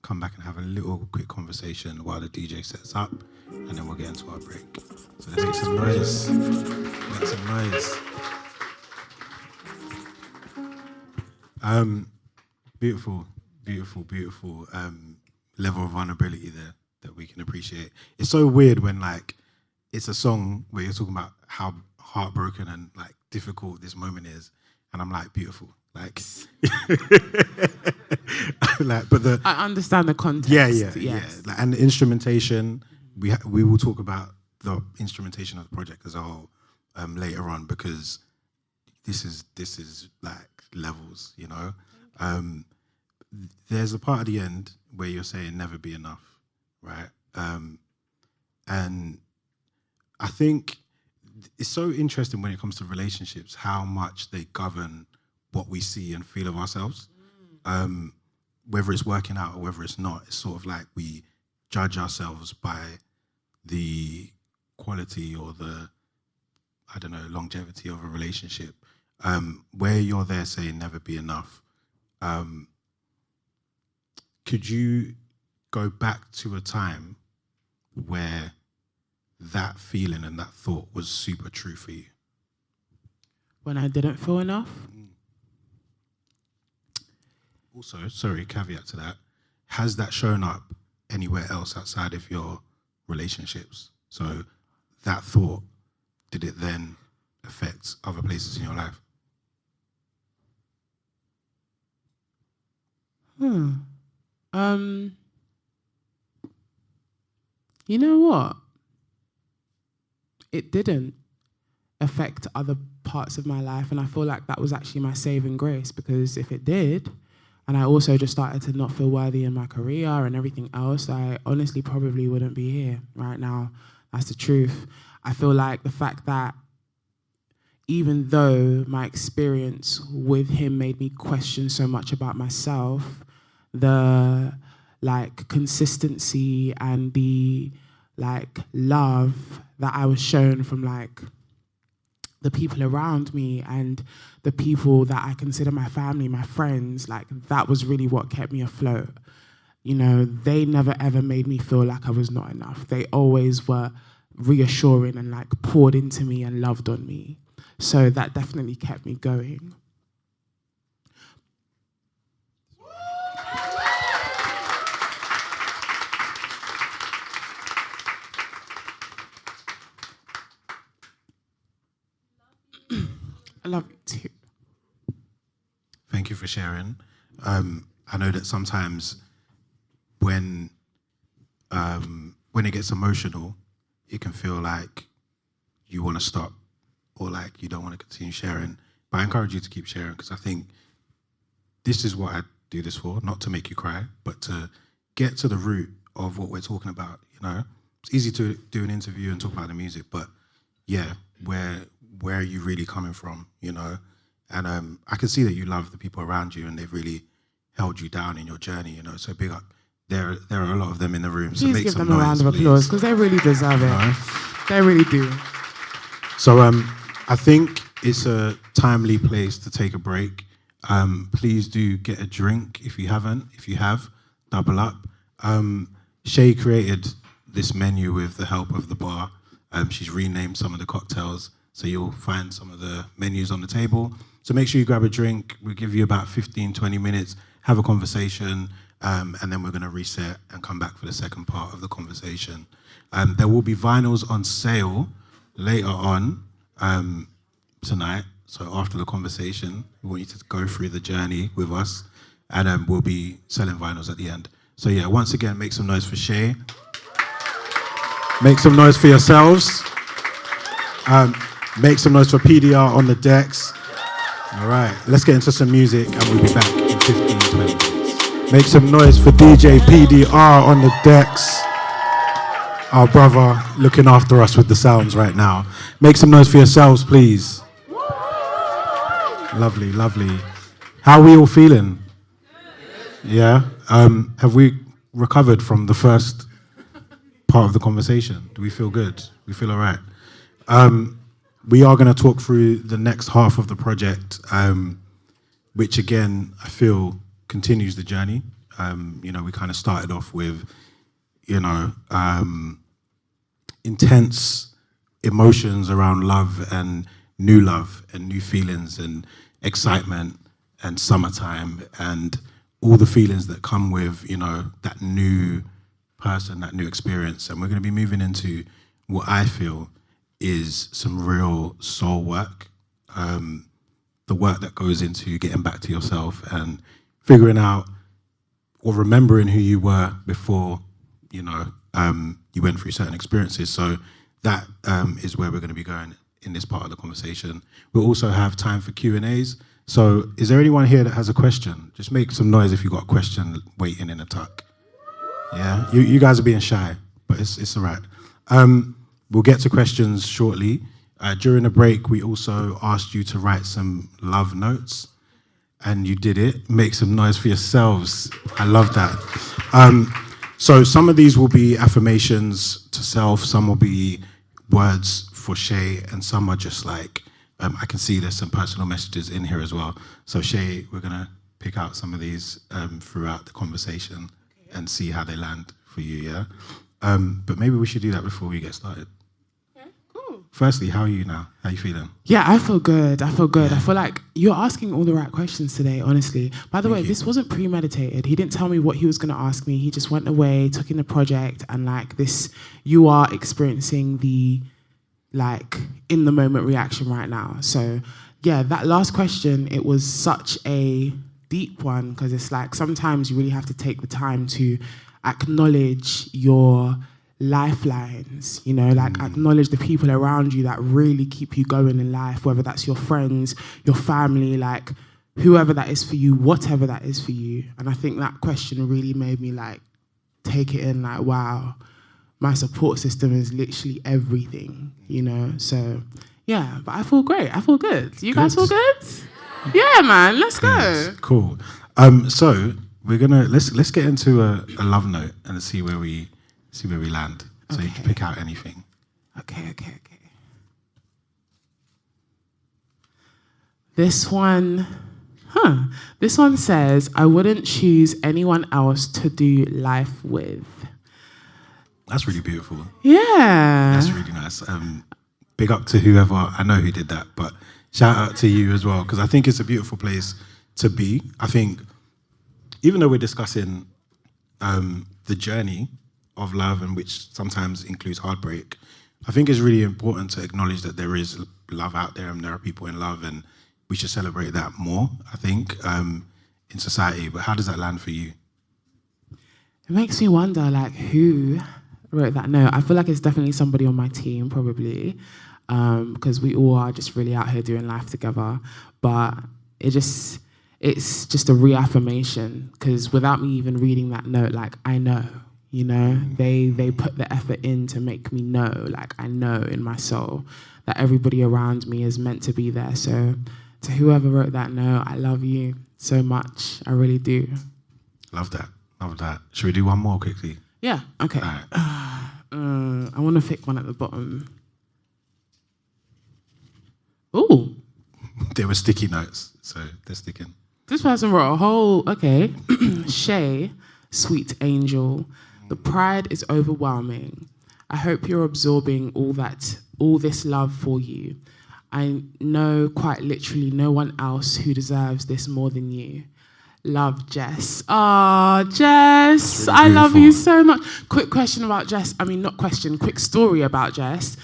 Come back and have a little quick conversation while the DJ sets up, and then we'll get into our break. So let's make some noise. Make some noise. Beautiful, beautiful, beautiful level of vulnerability there that we can appreciate. It's so weird when like it's a song where you're talking about how heartbroken and like difficult this moment is, and I'm like, beautiful. Like, like, but I understand the context. Yeah. Like, and the instrumentation, we will talk about the instrumentation of the project as a whole later on, because this is like levels, you know. There's a part at the end where you're saying never be enough, right? And I think it's so interesting when it comes to relationships, how much they govern what we see and feel of ourselves. Whether it's working out or whether it's not, it's sort of like we judge ourselves by the quality or the, I don't know, longevity of a relationship. Where you're there saying never be enough, could you go back to a time where that feeling and that thought was super true for you? When I didn't feel enough? Also, sorry, caveat to that, has that shown up anywhere else outside of your relationships? So that thought, did it then affect other places in your life? You know what? It didn't affect other parts of my life, and I feel like that was actually my saving grace, because if it did, and I also just started to not feel worthy in my career and everything else, I honestly probably wouldn't be here right now. That's the truth. I feel like the fact that even though my experience with him made me question so much about myself, the consistency and the love that I was shown from the people around me and the people that I consider my family, my friends, that was really what kept me afloat. You know, they never ever made me feel like I was not enough. They always were reassuring and poured into me and loved on me. So that definitely kept me going. I love you too. Thank you for sharing. I know that sometimes when it gets emotional, it can feel like you want to stop or you don't want to continue sharing. But I encourage you to keep sharing, because I think this is what I do this for, not to make you cry, but to get to the root of what we're talking about. You know, it's easy to do an interview and talk about the music, but yeah, where are you really coming from, you know? And I can see that you love the people around you and they've really held you down in your journey, you know, so big up. There are a lot of them in the room, so please make give some them noise, a round of applause, because they really deserve it. No? They really do. So I think it's a timely place to take a break. Please do get a drink if you haven't. If you have, double up. Shaé created this menu with the help of the bar. She's renamed some of the cocktails, so you'll find some of the menus on the table. So make sure you grab a drink. We'll give you about 15, 20 minutes, have a conversation, and then we're going to reset and come back for the second part of the conversation. There will be vinyls on sale later on tonight. So after the conversation, we want you to go through the journey with us, and we'll be selling vinyls at the end. So yeah, once again, make some noise for Shaé. Make some noise for yourselves. Make some noise for PDR on the decks. All right, let's get into some music and we'll be back in 15, 20 minutes. Make some noise for DJ PDR on the decks. Our brother looking after us with the sounds right now. Make some noise for yourselves, please. Lovely, lovely. How are we all feeling? Yeah? Have we recovered from the first part of the conversation? Do we feel good? We feel all right? We are going to talk through the next half of the project, which again, I feel continues the journey. You know, we kind of started off with, you know, intense emotions around love and new feelings and excitement and summertime and all the feelings that come with, you know, that new person, that new experience. And we're going to be moving into what I feel is some real soul work, the work that goes into getting back to yourself and figuring out or remembering who you were before, you know, you went through certain experiences. So that is where we're going to be going in this part of the conversation. We'll also have time for Q&As. So is there anyone here that has a question? Just make some noise if you've got a question waiting in a tuck. Yeah, you guys are being shy, but it's all right. We'll get to questions shortly. During the break, we also asked you to write some love notes, and you did it. Make some noise for yourselves. I love that. So some of these will be affirmations to self, some will be words for Shaé, and some are just like, I can see there's some personal messages in here as well. So Shaé, we're gonna pick out some of these throughout the conversation and see how they land for you, yeah? But maybe we should do that before we get started. Cool. Firstly, how are you now? How are you feeling? Yeah, I feel good. Yeah. I feel like you're asking all the right questions today, honestly. By the way, this wasn't premeditated. He didn't tell me what he was going to ask me. He just went away, took in the project, and like this, you are experiencing the like in the moment reaction right now. So yeah, that last question, it was such a deep one, because it's like sometimes you really have to take the time to acknowledge your lifelines, you know, like acknowledge the people around you that really keep you going in life, whether that's your friends, your family, like whoever that is for you, whatever that is for you. And I think that question really made me like take it in, like, wow, my support system is literally everything, you know? So yeah, but I feel great. I feel good. You guys feel good? Yeah, man, let's go. Cool. So we're gonna let's get into a love note and see where we land. So you can pick out anything. Okay. This one says, I wouldn't choose anyone else to do life with. That's really beautiful. Yeah. That's really nice. Big up to whoever, I know who did that, but shout out to you as well, because I think it's a beautiful place to be. I think even though we're discussing the journey of love, and which sometimes includes heartbreak, I think it's really important to acknowledge that there is love out there and there are people in love, and we should celebrate that more, I think, in society. But how does that land for you? It makes me wonder, like, who wrote that note? I feel like it's definitely somebody on my team, probably, because we all are just really out here doing life together. But it's just a reaffirmation, because without me even reading that note, like, I know, you know, they put the effort in to make me know, like, I know in my soul that everybody around me is meant to be there. So to whoever wrote that note, I love you so much. I really do. Love that. Should we do one more quickly? Yeah, okay. All right. I want to pick one at the bottom. Ooh. There were sticky notes, so they're sticking. This person wrote a whole, Shaé, sweet angel. The pride is overwhelming. I hope you're absorbing all this love for you. I know quite literally no one else who deserves this more than you. Love, Jess. Oh, Jess, really I love beautiful. you so much. Quick question about Jess. Quick story about Jess.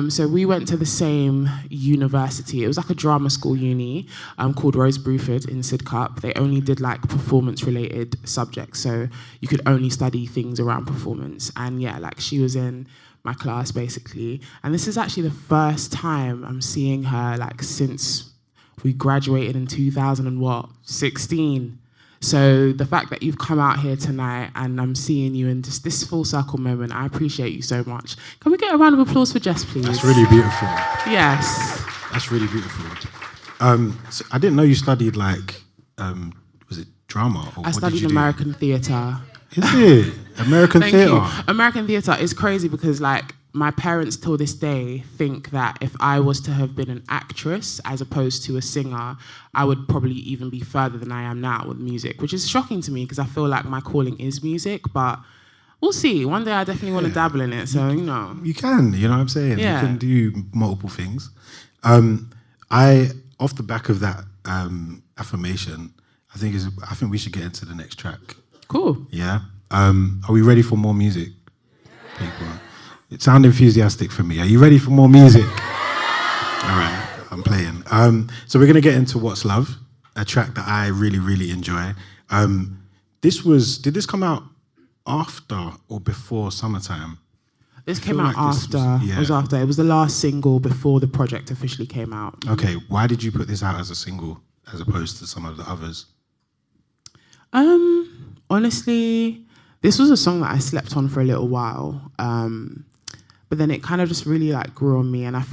So we went to the same university. It was like a drama school uni called Rose Bruford in Sidcup. They only did like performance-related subjects, so you could only study things around performance. And yeah, like she was in my class basically. And this is actually the first time I'm seeing her like since we graduated in 2016. So the fact that you've come out here tonight and I'm seeing you in just this full circle moment, I appreciate you so much. Can we get a round of applause for Jess, please? That's really beautiful. Yes. That's really beautiful. So I didn't know you studied like, was it drama? Or I studied American theatre. Is it? American Thank theatre? you. American theatre is crazy because like my parents till this day think that if I was to have been an actress as opposed to a singer, I would probably even be further than I am now with music, which is shocking to me because I feel like my calling is music, but we'll see. One day I definitely want to dabble in it, so, you know. You can, you know what I'm saying? Yeah. You can do multiple things. Off the back of that affirmation, I think we should get into the next track. Cool. Yeah? Are we ready for more music, people? It sounded enthusiastic for me. Are you ready for more music? All right, I'm playing. So we're going to get into What's Love, a track that I really, really enjoy. Did this come out after or before Summertime? This came out after. It was after. It was the last single before the project officially came out. Okay, why did you put this out as a single as opposed to some of the others? Honestly, this was a song that I slept on for a little while. But then it kind of just really like grew on me, and I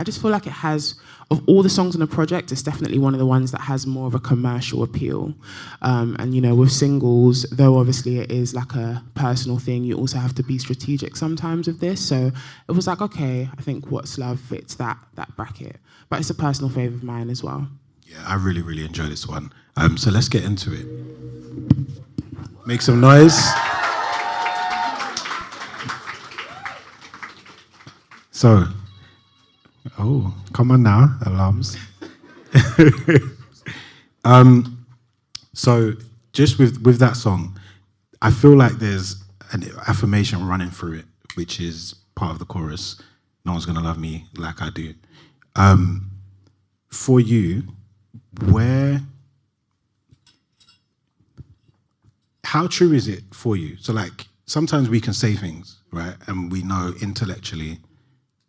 just feel like it has, of all the songs on the project, it's definitely one of the ones that has more of a commercial appeal. And you know, with singles, though obviously it is like a personal thing, you also have to be strategic sometimes with this. So it was like, okay, I think What's Love fits that bracket. But it's a personal favourite of mine as well. Yeah, I really, really enjoy this one. So let's get into it. Make some noise. So, come on now, alarms. So, just with that song, I feel like there's an affirmation running through it, which is part of the chorus. no one's gonna love me like I do. For you, how true is it for you? So like, sometimes we can say things, right? And we know intellectually,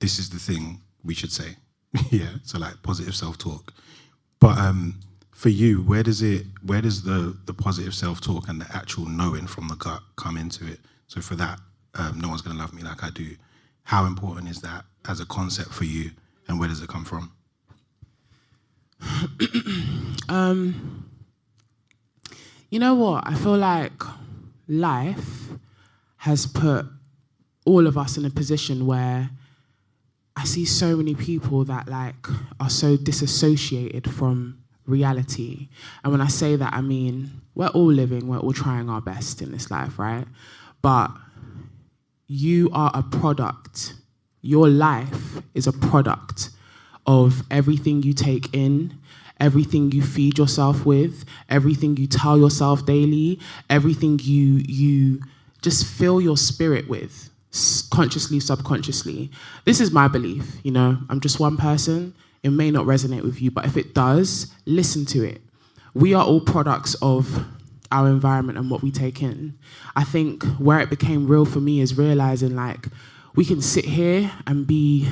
this is the thing we should say. Yeah, so like positive self-talk. But for you, where does the positive self-talk and the actual knowing from the gut come into it? So for that, no one's gonna love me like I do. How important is that as a concept for you, and where does it come from? You know what? I feel like life has put all of us in a position where I see so many people that like are so disassociated from reality. And when I say that, I mean, we're all living, we're all trying our best in this life, right? But you are a product. Your life is a product of everything you take in, everything you feed yourself with, everything you tell yourself daily, everything you just fill your spirit with, consciously, subconsciously. This is my belief, you know. I'm just one person. It may not resonate with you, but if it does, listen to it. We are all products of our environment and what we take in. I think where it became real for me is realizing like we can sit here and be...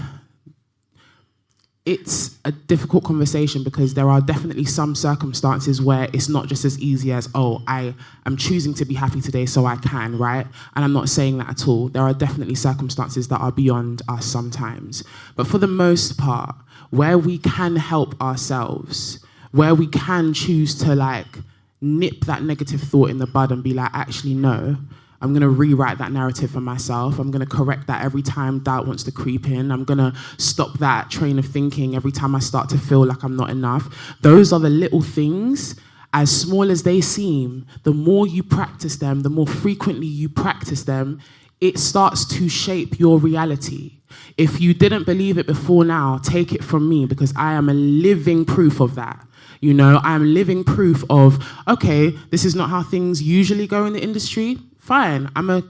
It's a difficult conversation because there are definitely some circumstances where it's not just as easy as, oh, I am choosing to be happy today so I can, right? And I'm not saying that at all. There are definitely circumstances that are beyond us sometimes. But for the most part, where we can help ourselves, where we can choose to like nip that negative thought in the bud and be like, actually, no, I'm going to rewrite that narrative for myself. I'm going to correct that every time doubt wants to creep in. I'm going to stop that train of thinking every time I start to feel like I'm not enough. Those are the little things, as small as they seem. The more you practice them, the more frequently you practice them, it starts to shape your reality. If you didn't believe it before now, take it from me, because I am a living proof of that. You know, I am living proof of, okay, this is not how things usually go in the industry. Fine, I'm a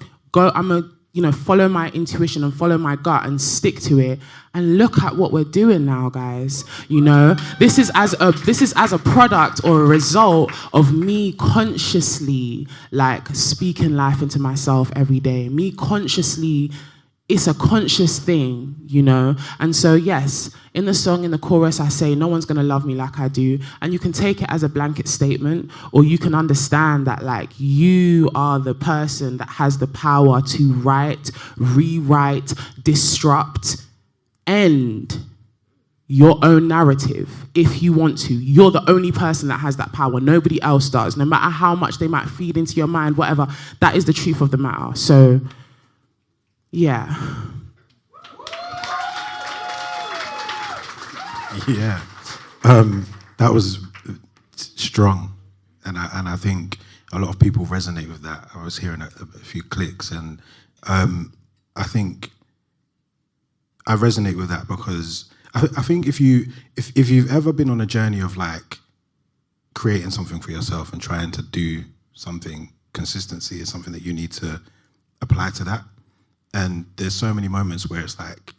follow my intuition and follow my gut and stick to it. And look at what we're doing now, guys. You know, this is as a product or a result of me consciously like speaking life into myself every day. Me consciously, it's a conscious thing, you know? And so, yes, in the song, in the chorus, I say, no one's gonna love me like I do. And you can take it as a blanket statement, or you can understand that, like, you are the person that has the power to write, rewrite, disrupt, end your own narrative if you want to. You're the only person that has that power. Nobody else does. No matter how much they might feed into your mind, whatever, that is the truth of the matter. So, yeah. Yeah, that was strong, and I think a lot of people resonate with that. I was hearing a few clicks, and I think I resonate with that because I think if you've ever been on a journey of like creating something for yourself and trying to do something, consistency is something that you need to apply to that. And there's so many moments where it's like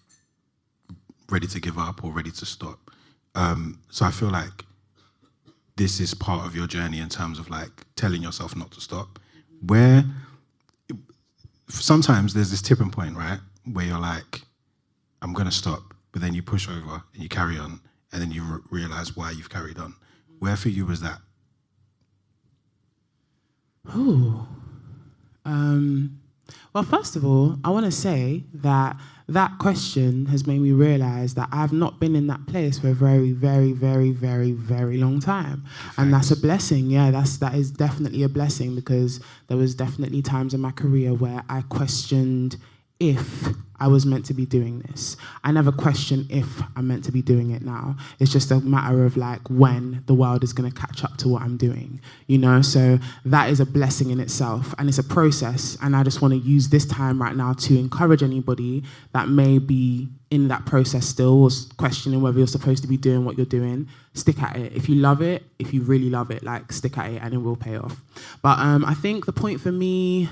ready to give up or ready to stop. So I feel like this is part of your journey in terms of like telling yourself not to stop. Where sometimes there's this tipping point, right? Where you're like, I'm going to stop. But then you push over and you carry on. And then you realize why you've carried on. Where for you was that? Ooh. Well, first of all, I want to say that that question has made me realize that I've not been in that place for a very, very, very, very, very long time. Thanks. And that's a blessing. Yeah, that is definitely a blessing, because there was definitely times in my career where I questioned if I was meant to be doing this. I never question if I'm meant to be doing it now. It's just a matter of like when the world is going to catch up to what I'm doing, you know? So that is a blessing in itself, and it's a process. And I just want to use this time right now to encourage anybody that may be in that process still, or questioning whether you're supposed to be doing what you're doing. Stick at it. If you love it, if you really love it, like stick at it and it will pay off. But I think the point for me,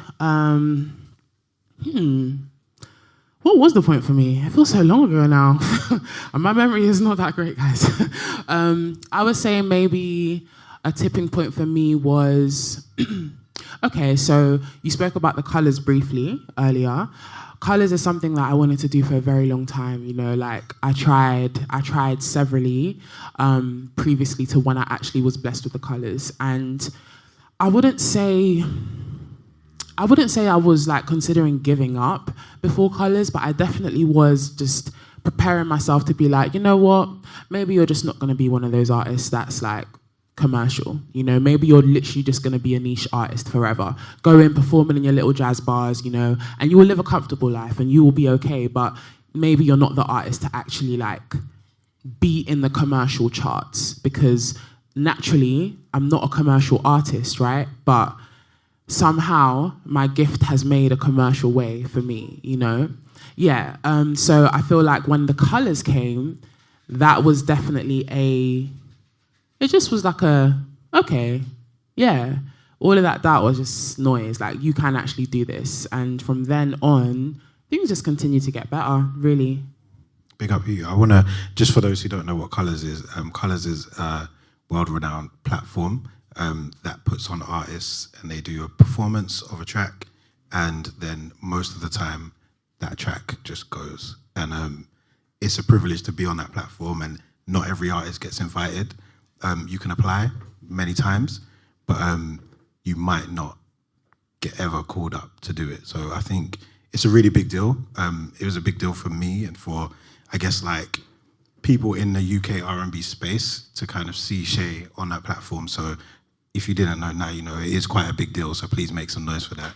What was the point for me? It feels so long ago now. And my memory is not that great, guys. I would say maybe a tipping point for me was, okay, so you spoke about the colours briefly earlier. Colours is something that I wanted to do for a very long time, you know, like I tried severally previously to when I actually was blessed with the colours. And I wouldn't say I was like considering giving up before colours, but I definitely was just preparing myself to be like, you know what, maybe you're just not going to be one of those artists that's like commercial, you know, maybe you're literally just going to be a niche artist forever, go in performing in your little jazz bars, you know, and you will live a comfortable life and you will be okay, but maybe you're not the artist to actually like be in the commercial charts, because naturally I'm not a commercial artist, right? But somehow my gift has made a commercial way for me, you know? Yeah, so I feel like when the colours came, that was definitely it just was like okay, yeah. All of that doubt was just noise, like you can actually do this. And from then on, things just continue to get better, really. Big up you. I want to, just for those who don't know what Colours is a world-renowned platform that puts on artists and they do a performance of a track, and then most of the time that track just goes. And it's a privilege to be on that platform, and not every artist gets invited. You can apply many times, but you might not get ever called up to do it. So I think it's a really big deal. It was a big deal for me and for, I guess, like people in the UK R&B space to kind of see Shaé on that platform. So if you didn't know, now you know. It is quite a big deal, so please make some noise for that.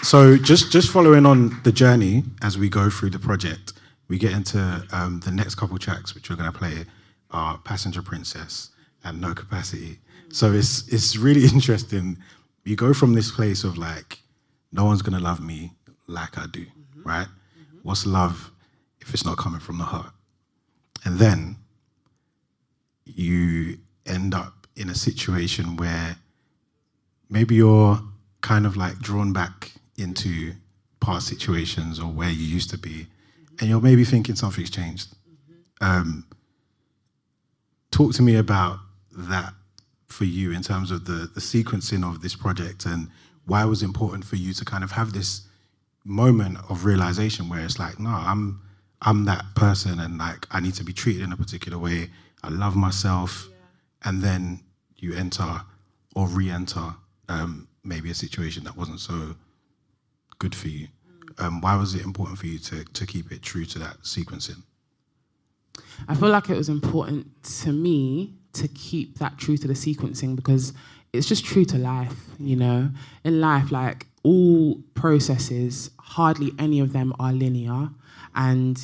So just following on the journey as we go through the project, we get into the next couple tracks, which we're going to play are Passenger Princess and No Capacity. So it's really interesting. You go from this place of like, no one's going to love me like I do, right? What's love if it's not coming from the heart? And then you end up in a situation where maybe you're kind of like drawn back into past situations or where you used to be, and you're maybe thinking something's changed. Talk to me about that for you in terms of the sequencing of this project, and why it was important for you to kind of have this moment of realization where it's like, no, I'm that person, and like I need to be treated in a particular way. I love myself, and then you enter or re-enter maybe a situation that wasn't so good for you. Why was it important for you to keep it true to that sequencing? I feel like it was important to me to keep that true to the sequencing because it's just true to life, you know? In life, like all processes, hardly any of them are linear. And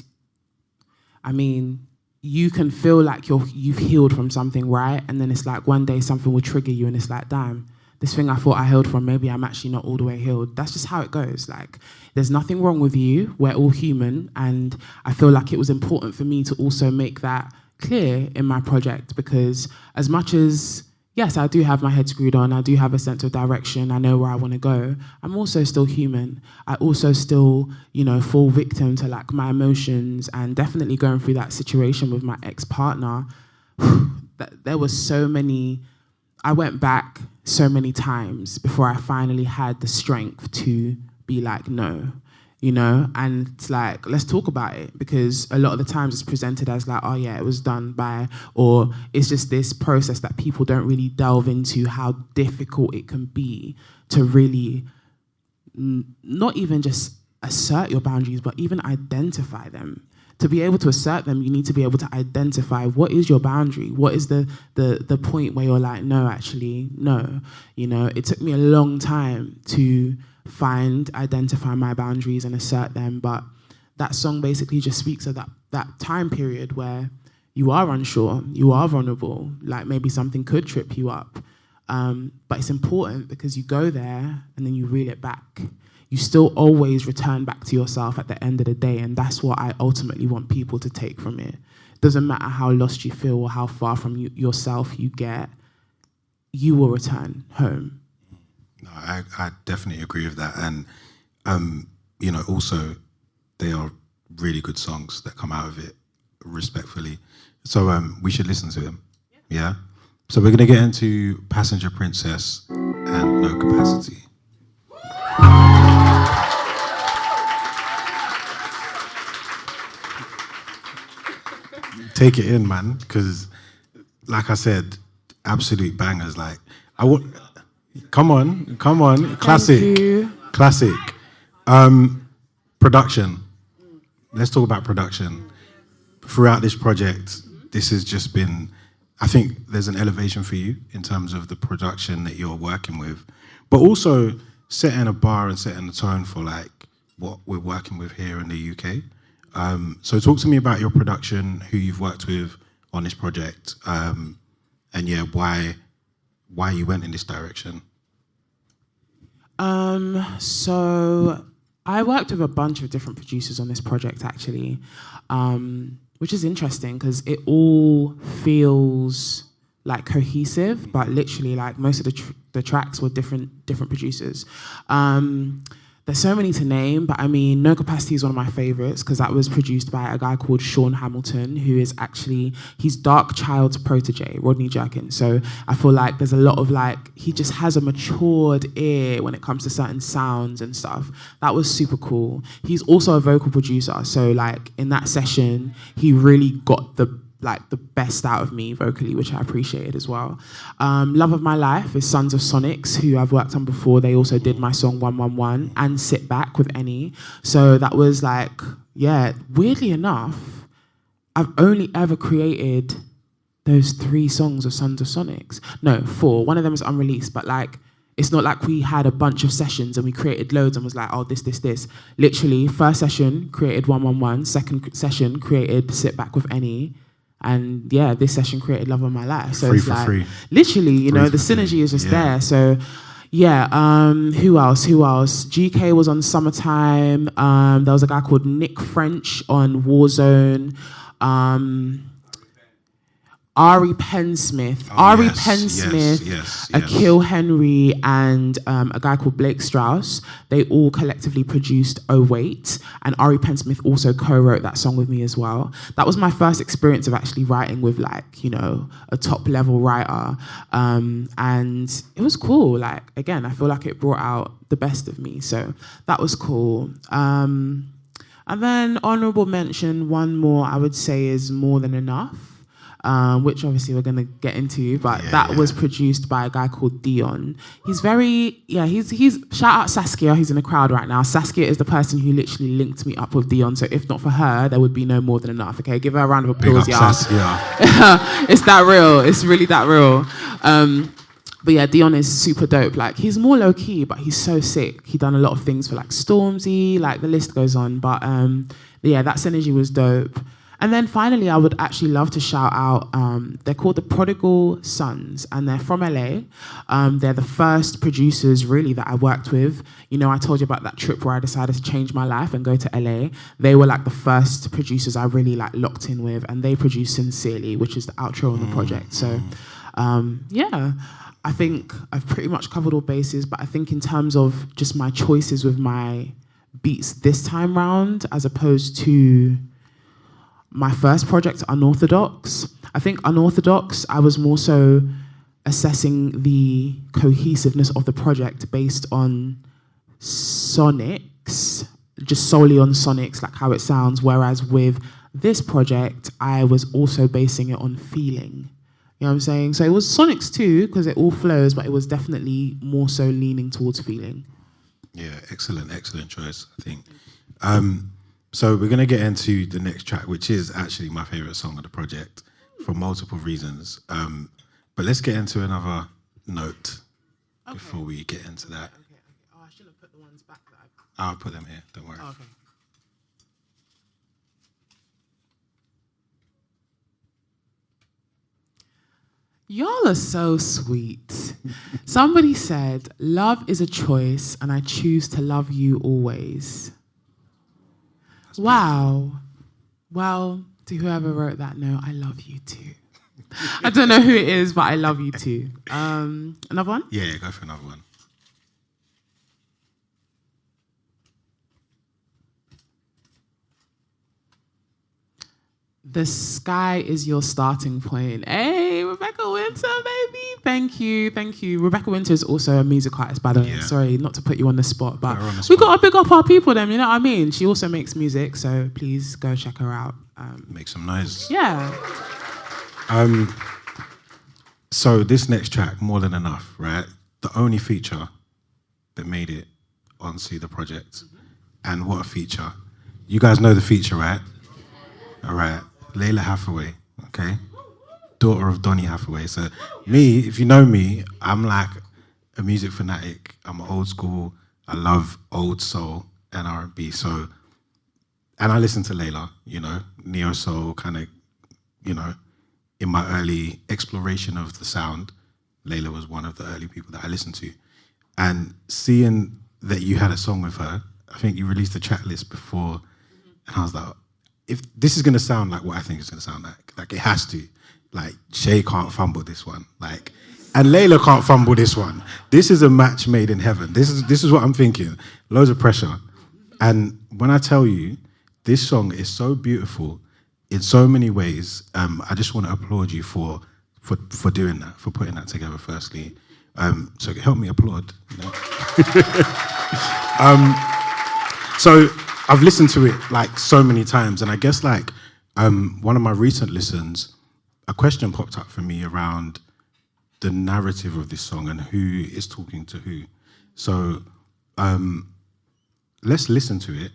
I mean, you can feel like you've healed from something, right? And then it's like one day something will trigger you and it's like, damn, this thing I thought I healed from, maybe I'm actually not all the way healed. That's just how it goes. Like, there's nothing wrong with you. We're all human. And I feel like it was important for me to also make that clear in my project because as much as, yes, I do have my head screwed on, I do have a sense of direction, I know where I want to go, I'm also still human. I also still, you know, fall victim to like my emotions, and definitely going through that situation with my ex-partner, there was so many, I went back so many times before I finally had the strength to be like, no, you know? And it's like, let's talk about it, because a lot of the times it's presented as like, oh yeah, it was done by, or it's just this process that people don't really delve into how difficult it can be to really not even just assert your boundaries, but even identify them. To be able to assert them, you need to be able to identify what is your boundary, what is the point where you're like, no, actually, no. You know, it took me a long time to identify my boundaries and assert them, but that song basically just speaks of that time period where you are unsure, you are vulnerable, like maybe something could trip you up. But it's important because you go there and then you reel it back. You still always return back to yourself at the end of the day, and that's what I ultimately want people to take from it. Doesn't matter how lost you feel or how far from yourself you get, you will return home. No, I definitely agree with that. And, also they are really good songs that come out of it, respectfully. So we should listen to them. Yeah? So we're going to get into Passenger Princess and No Capacity. Take it in, man, because, like I said, absolute bangers. Like, come on, classic. Production. Let's talk about production. Throughout this project, this has just been, I think there's an elevation for you in terms of the production that you're working with, but also setting a bar and setting the tone for like what we're working with here in the UK. So talk to me about your production, who you've worked with on this project, and why you went in this direction. So I worked with a bunch of different producers on this project actually, which is interesting because it all feels like cohesive, but literally like most of the tracks were different producers. There's so many to name, but I mean, No Capacity is one of my favorites because that was produced by a guy called Sean Hamilton, who is he's Dark Child's protege, Rodney Jerkins. So I feel like there's a lot of he just has a matured ear when it comes to certain sounds and stuff. That was super cool. He's also a vocal producer. So in that session, he really got the best out of me vocally, which I appreciated as well. Love of My Life is Sons of Sonics, who I've worked on before. They also did my song 111 and Sit Back with Any. So that was weirdly enough, I've only ever created those 3 songs of Sons of Sonics. No, 4. One of them is unreleased, but it's not like we had a bunch of sessions and we created loads and was this. Literally, first session created 111, second session created Sit Back with Any, and this session created Love of My Life. So it's free. Literally, the synergy is just there. So who else? GK was on Summertime. There was a guy called Nick French on Warzone. Ari Pensmith, Akil Henry, and a guy called Blake Strauss. They all collectively produced Oh Wait, and Ari Pensmith also co-wrote that song with me as well. That was my first experience of actually writing with a top level writer, and it was cool. Again, I feel like it brought out the best of me, so that was cool. And then honorable mention, one more I would say is More Than Enough. Which obviously we're going to get into, but that was produced by a guy called Dion. He's shout out Saskia, who's in the crowd right now. Saskia is the person who literally linked me up with Dion, so if not for her, there would be no More Than Enough, okay? Give her a round of applause, y'all. It's that real. It's really that real. But Dion is super dope. He's more low-key, but he's so sick. He done a lot of things for Stormzy, the list goes on. But that synergy was dope. And then finally, I would actually love to shout out, they're called the Prodigal Sons, and they're from LA. They're the first producers, really, that I worked with. I told you about that trip where I decided to change my life and go to LA. They were the first producers I really locked in with, and they produced Sincerely, which is the outro on the project. So, I think I've pretty much covered all bases, but I think in terms of just my choices with my beats this time round, as opposed to my first project, Unorthodox. I think Unorthodox, I was more so assessing the cohesiveness of the project based on sonics, just solely on sonics, how it sounds. Whereas with this project, I was also basing it on feeling. You know what I'm saying? So it was sonics too, because it all flows, but it was definitely more so leaning towards feeling. Yeah, excellent choice, I think. So we're going to get into the next track, which is actually my favourite song of the project for multiple reasons. But let's get into another note before we get into that. Okay. Oh, I should have put the ones back that I'll put them here, don't worry. Oh, okay. Y'all are so sweet. Somebody said, love is a choice and I choose to love you always. Wow. Well, to whoever wrote that note, I love you too. I don't know who it is, but I love you too. Another one? Yeah, go for another one. The sky is your starting point. Hey, Rebecca Winter, baby. Thank you. Rebecca Winter is also a music artist, by the way. Yeah. Sorry, not to put you on the spot, but the we spot. got to pick up our people then, you know what I mean? She also makes music, so please go check her out. Make some noise. Yeah. So this next track, More Than Enough, right? The only feature that made it onto the project. And what a feature. You guys know the feature, right? All right. Layla Hathaway, okay? Daughter of Donny Hathaway. So me, if you know me, I'm like a music fanatic. I'm old school. I love old soul and R&B. So, and I listen to Layla, you know, neo soul kind of, you know, in my early exploration of the sound, Layla was one of the early people that I listened to. And seeing that you had a song with her, I think you released a track list before, and I was like, if this is going to sound like what I think it's going to sound like it has to. Like, Shaé can't fumble this one. Like, and Layla can't fumble this one. This is a match made in heaven. This is what I'm thinking. Loads of pressure. And when I tell you, this song is so beautiful in so many ways. I just want to applaud you for doing that, for putting that together, firstly. So help me applaud. You know? So I've listened to it like so many times, and I guess like one of my recent listens, a question popped up for me around the narrative of this song and who is talking to who. So let's listen to it,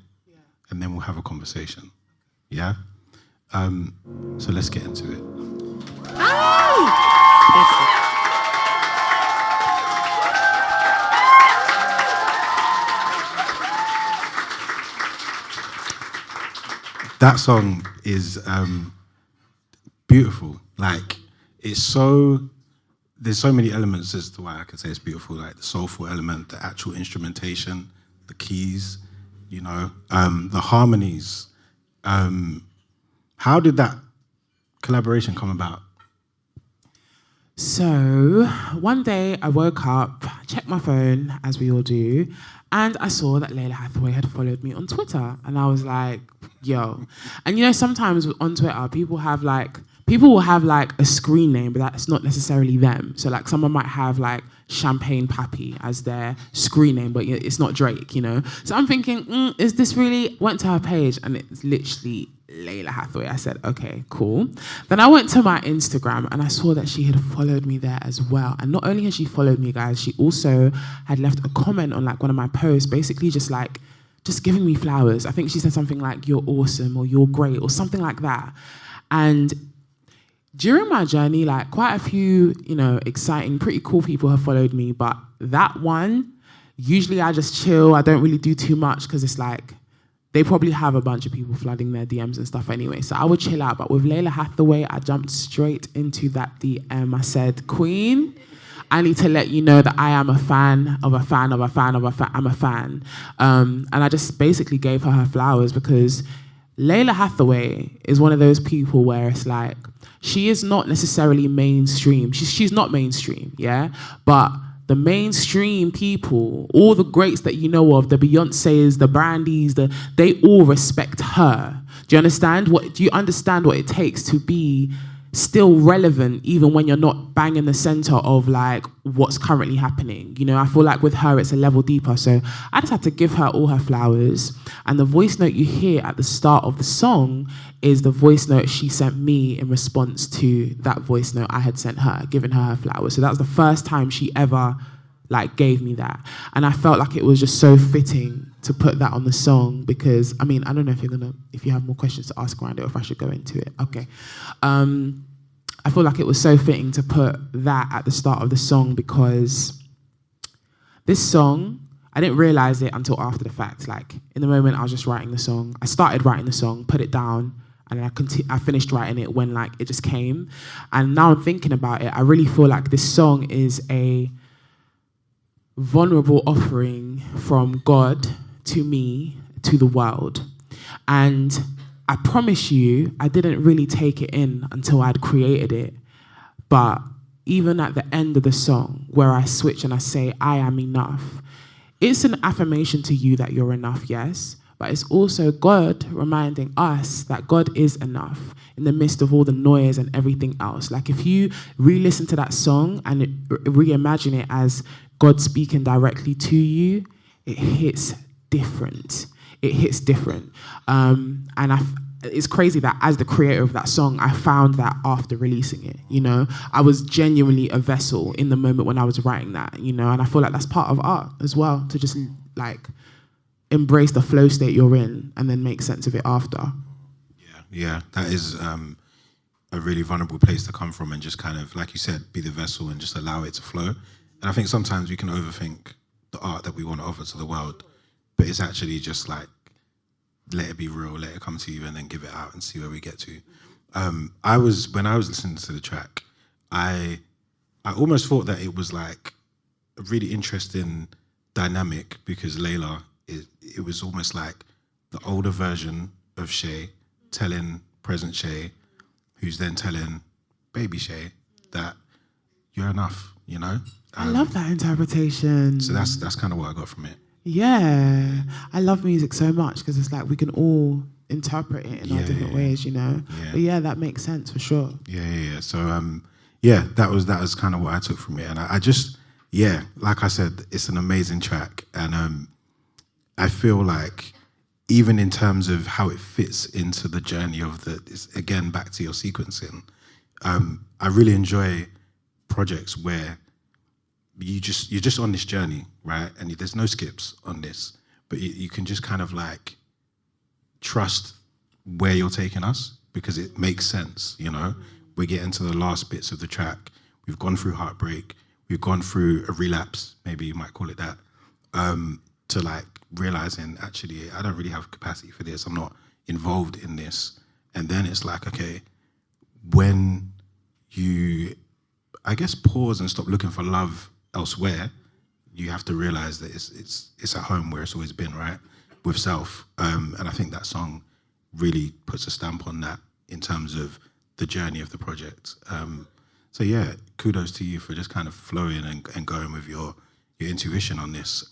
and then we'll have a conversation. Yeah? So let's get into it. That song is beautiful. Like, there's so many elements as to why I can say it's beautiful, like the soulful element, the actual instrumentation, the keys, you know, the harmonies. How did that collaboration come about? So one day I woke up, checked my phone, as we all do, and I saw that Layla Hathaway had followed me on Twitter. And I was like, yo. And you know, sometimes on Twitter, people will have like a screen name, but that's not necessarily them. So like someone might have like Champagne Pappy as their screen name, but it's not Drake, you know? So I'm thinking, is this really? Went to her page and it's literally Layla Hathaway. I said, okay, cool. Then I went to my Instagram and I saw that she had followed me there as well. And not only had she followed me, guys, she also had left a comment on like one of my posts, basically just giving me flowers. I think she said something like, you're awesome, or you're great, or something like that. And during my journey, like quite a few, you know, exciting, pretty cool people have followed me, but that one, usually I just chill. I don't really do too much because it's like, they probably have a bunch of people flooding their DMs and stuff anyway, so I would chill out. But with Layla Hathaway, I jumped straight into that DM. I said, Queen, I need to let you know that I am a fan of a fan of a fan of a fan. I'm a fan. And I just basically gave her flowers because Layla Hathaway is one of those people where it's like, she is not necessarily mainstream. She's not mainstream, yeah? But the mainstream people, all the greats that you know of, the Beyoncés, the Brandies, they all respect her. Do you understand what it takes to be still relevant even when you're not bang in the center of like what's currently happening? You know, I feel like with her it's a level deeper. So I just had to give her all her flowers. And the voice note you hear at the start of the song is the voice note she sent me in response to that voice note I had sent her, giving her flowers. So that was the first time she ever like gave me that. And I felt like it was just so fitting to put that on the song because, I mean, I don't know if you have more questions to ask around it or if I should go into it. Okay. I feel like it was so fitting to put that at the start of the song because this song, I didn't realize it until after the fact. Like in the moment I was just writing the song, I started writing the song, put it down, and then I finished writing it when like it just came. And now I'm thinking about it, I really feel like this song is a vulnerable offering from God to me, to the world. And I promise you, I didn't really take it in until I'd created it. But even at the end of the song, where I switch and I say, I am enough, it's an affirmation to you that you're enough, yes, but it's also God reminding us that God is enough in the midst of all the noise and everything else. Like if you re-listen to that song and reimagine it as God speaking directly to you, it hits different. It hits different. It's crazy that as the creator of that song, I found that after releasing it, you know, I was genuinely a vessel in the moment when I was writing that, you know, and I feel like that's part of art as well, to just like embrace the flow state you're in and then make sense of it after. Yeah, that is a really vulnerable place to come from and just kind of, like you said, be the vessel and just allow it to flow. And I think sometimes we can overthink the art that we want to offer to the world, but it's actually just like, let it be real, let it come to you and then give it out and see where we get to. When I was listening to the track, I almost thought that it was like a really interesting dynamic because Layla, it was almost like the older version of Shaé telling present Shaé, who's then telling baby Shaé that you're enough, you know? I love that interpretation. So that's kind of what I got from it. Yeah, I love music so much because it's like we can all interpret it in our different ways, you know. Yeah. But yeah, that makes sense for sure. Yeah. So that was kind of what I took from it, and I just like I said, it's an amazing track, and I feel like even in terms of how it fits into the journey of again back to your sequencing, I really enjoy projects where you're just on this journey, right? And there's no skips on this, but you can just kind of like trust where you're taking us because it makes sense, you know? We're getting to the last bits of the track. We've gone through heartbreak. We've gone through a relapse, maybe you might call it that, to like realizing actually I don't really have capacity for this. I'm not involved in this. And then it's like, okay, when you, I guess, pause and stop looking for love elsewhere, you have to realize that it's at home where it's always been, right? With self. And I think that song really puts a stamp on that in terms of the journey of the project. So yeah, kudos to you for just kind of flowing and going with your intuition on this.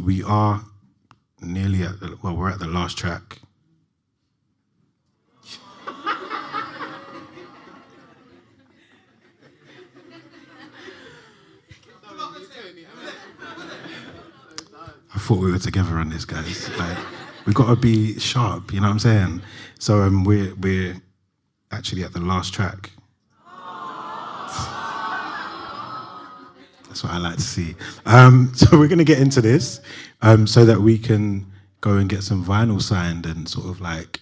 We are nearly we're at the last track. I thought we were together on this, guys. Like, we've got to be sharp, you know what I'm saying? So we're actually at the last track. That's what I like to see. So we're going to get into this so that we can go and get some vinyl signed and sort of like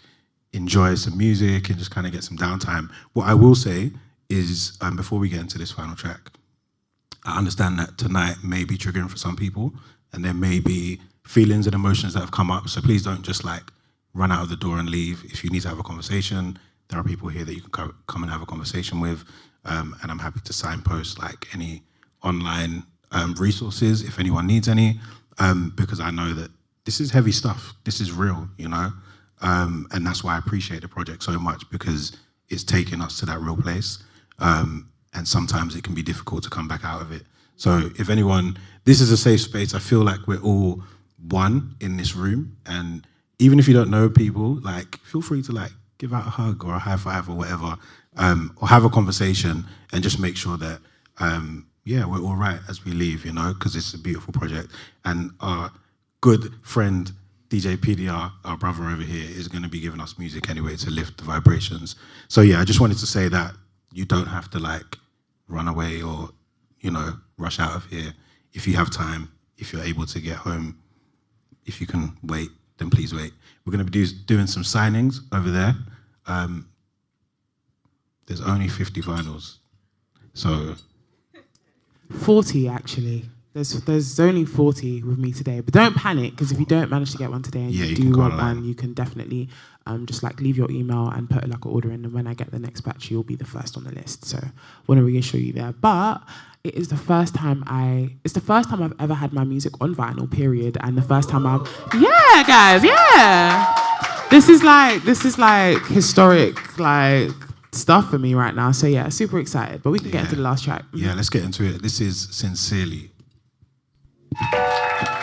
enjoy some music and just kind of get some downtime. What I will say is, before we get into this final track, I understand that tonight may be triggering for some people, and there may be feelings and emotions that have come up. So please don't just like run out of the door and leave. If you need to have a conversation, there are people here that you can come and have a conversation with. And I'm happy to signpost like any online resources if anyone needs any, because I know that this is heavy stuff. This is real, you know? And that's why I appreciate the project so much, because it's taken us to that real place. And sometimes it can be difficult to come back out of it. So if anyone, this is a safe space. I feel like we're all one in this room. And even if you don't know people, like feel free to like give out a hug or a high five or whatever, or have a conversation and just make sure that, we're all right as we leave, you know, because it's a beautiful project. And our good friend, DJ PDR, our brother over here, is going to be giving us music anyway to lift the vibrations. So yeah, I just wanted to say that you don't have to like run away or, you know, rush out of here. If you have time, if you're able to get home, if you can wait, then please wait. We're going to be doing some signings over there. There's only 50 vinyls. So 40 actually. There's only 40 with me today, but don't panic, because if you don't manage to get one today and you do want one, you can definitely just like leave your email and put like an order in, and when I get the next batch, you'll be the first on the list. So I want to reassure you there. But it is the first time I've ever had my music on vinyl, period, and the first time this is like historic like stuff for me right now. So yeah, super excited. But we can get into the last track. Yeah, let's get into it. This is Sincerely.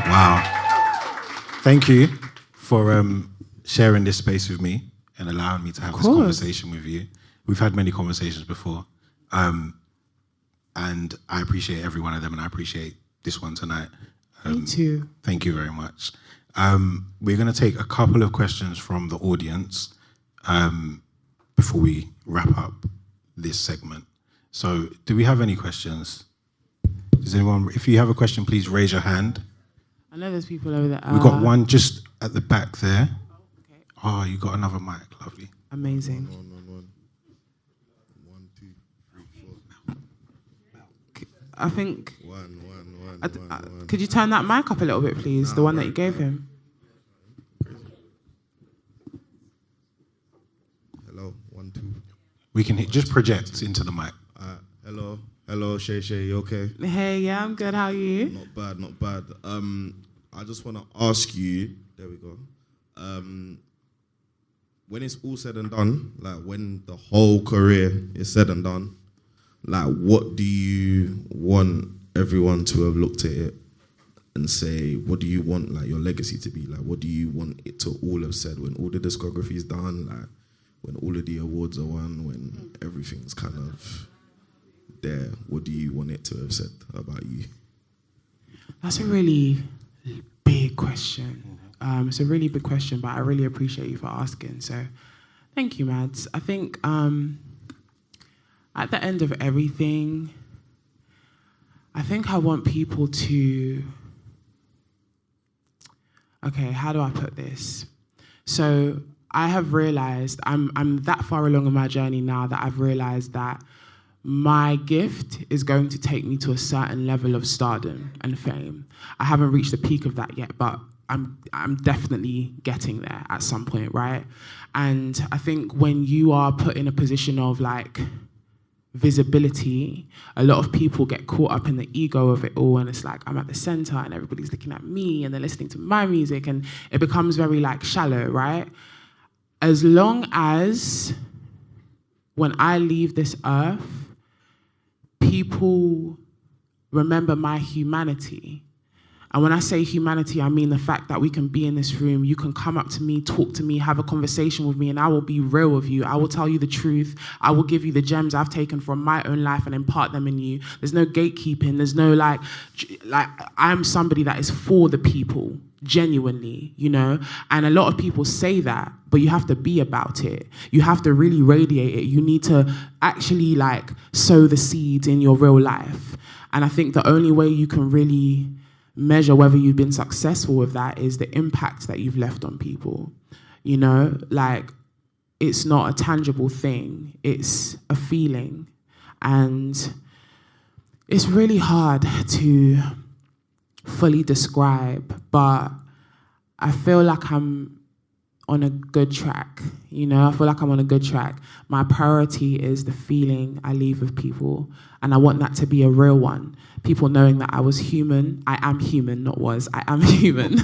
Wow. Thank you. for sharing this space with me and allowing me to have this conversation with you. We've had many conversations before, and I appreciate every one of them, and I appreciate this one tonight. Me too. Thank you very much. We're going to take a couple of questions from the audience before we wrap up this segment. So, do we have any questions? Does anyone? If you have a question, please raise your hand. I know there's people over there. We've got one just at the back there. Okay. Oh, you got another mic. Lovely. Amazing. One, 2, 3, 4. I think. One. Could you turn that mic up a little bit, please? The one that you gave him. Hello, 1, 2. We can just project into the mic. Hello, Shaé, you okay? Hey, yeah, I'm good. How are you? Not bad. I just want to ask you. There we go. When it's all said and done, like when the whole career is said and done, like what do you want everyone to have looked at it and say, what do you want like your legacy to be? Like what do you want it to all have said when all the discography is done, like when all of the awards are won, when everything's kind of there, what do you want it to have said about you? That's a really big question. It's a really big question, but I really appreciate you for asking. So thank you, Mads. I think at the end of everything, I think I want people to... Okay, how do I put this? So I have realized, I'm that far along in my journey now that I've realized that my gift is going to take me to a certain level of stardom and fame. I haven't reached the peak of that yet, but I'm definitely getting there at some point, right? And I think when you are put in a position of like visibility, a lot of people get caught up in the ego of it all, and it's like I'm at the center and everybody's looking at me and they're listening to my music, and it becomes very like shallow, right? As long as when I leave this earth, people remember my humanity. And when I say humanity, I mean the fact that we can be in this room, you can come up to me, talk to me, have a conversation with me, and I will be real with you. I will tell you the truth. I will give you the gems I've taken from my own life and impart them in you. There's no gatekeeping. There's no like I'm somebody that is for the people, genuinely, you know? And a lot of people say that, but you have to be about it. You have to really radiate it. You need to actually like sow the seeds in your real life. And I think the only way you can really measure whether you've been successful with that is the impact that you've left on people. You know, like it's not a tangible thing, it's a feeling. And it's really hard to fully describe, but I feel like I'm on a good track. You know, I feel like I'm on a good track. My priority is the feeling I leave with people, and I want that to be a real one. People knowing that I was human. I am human, not was. I am human.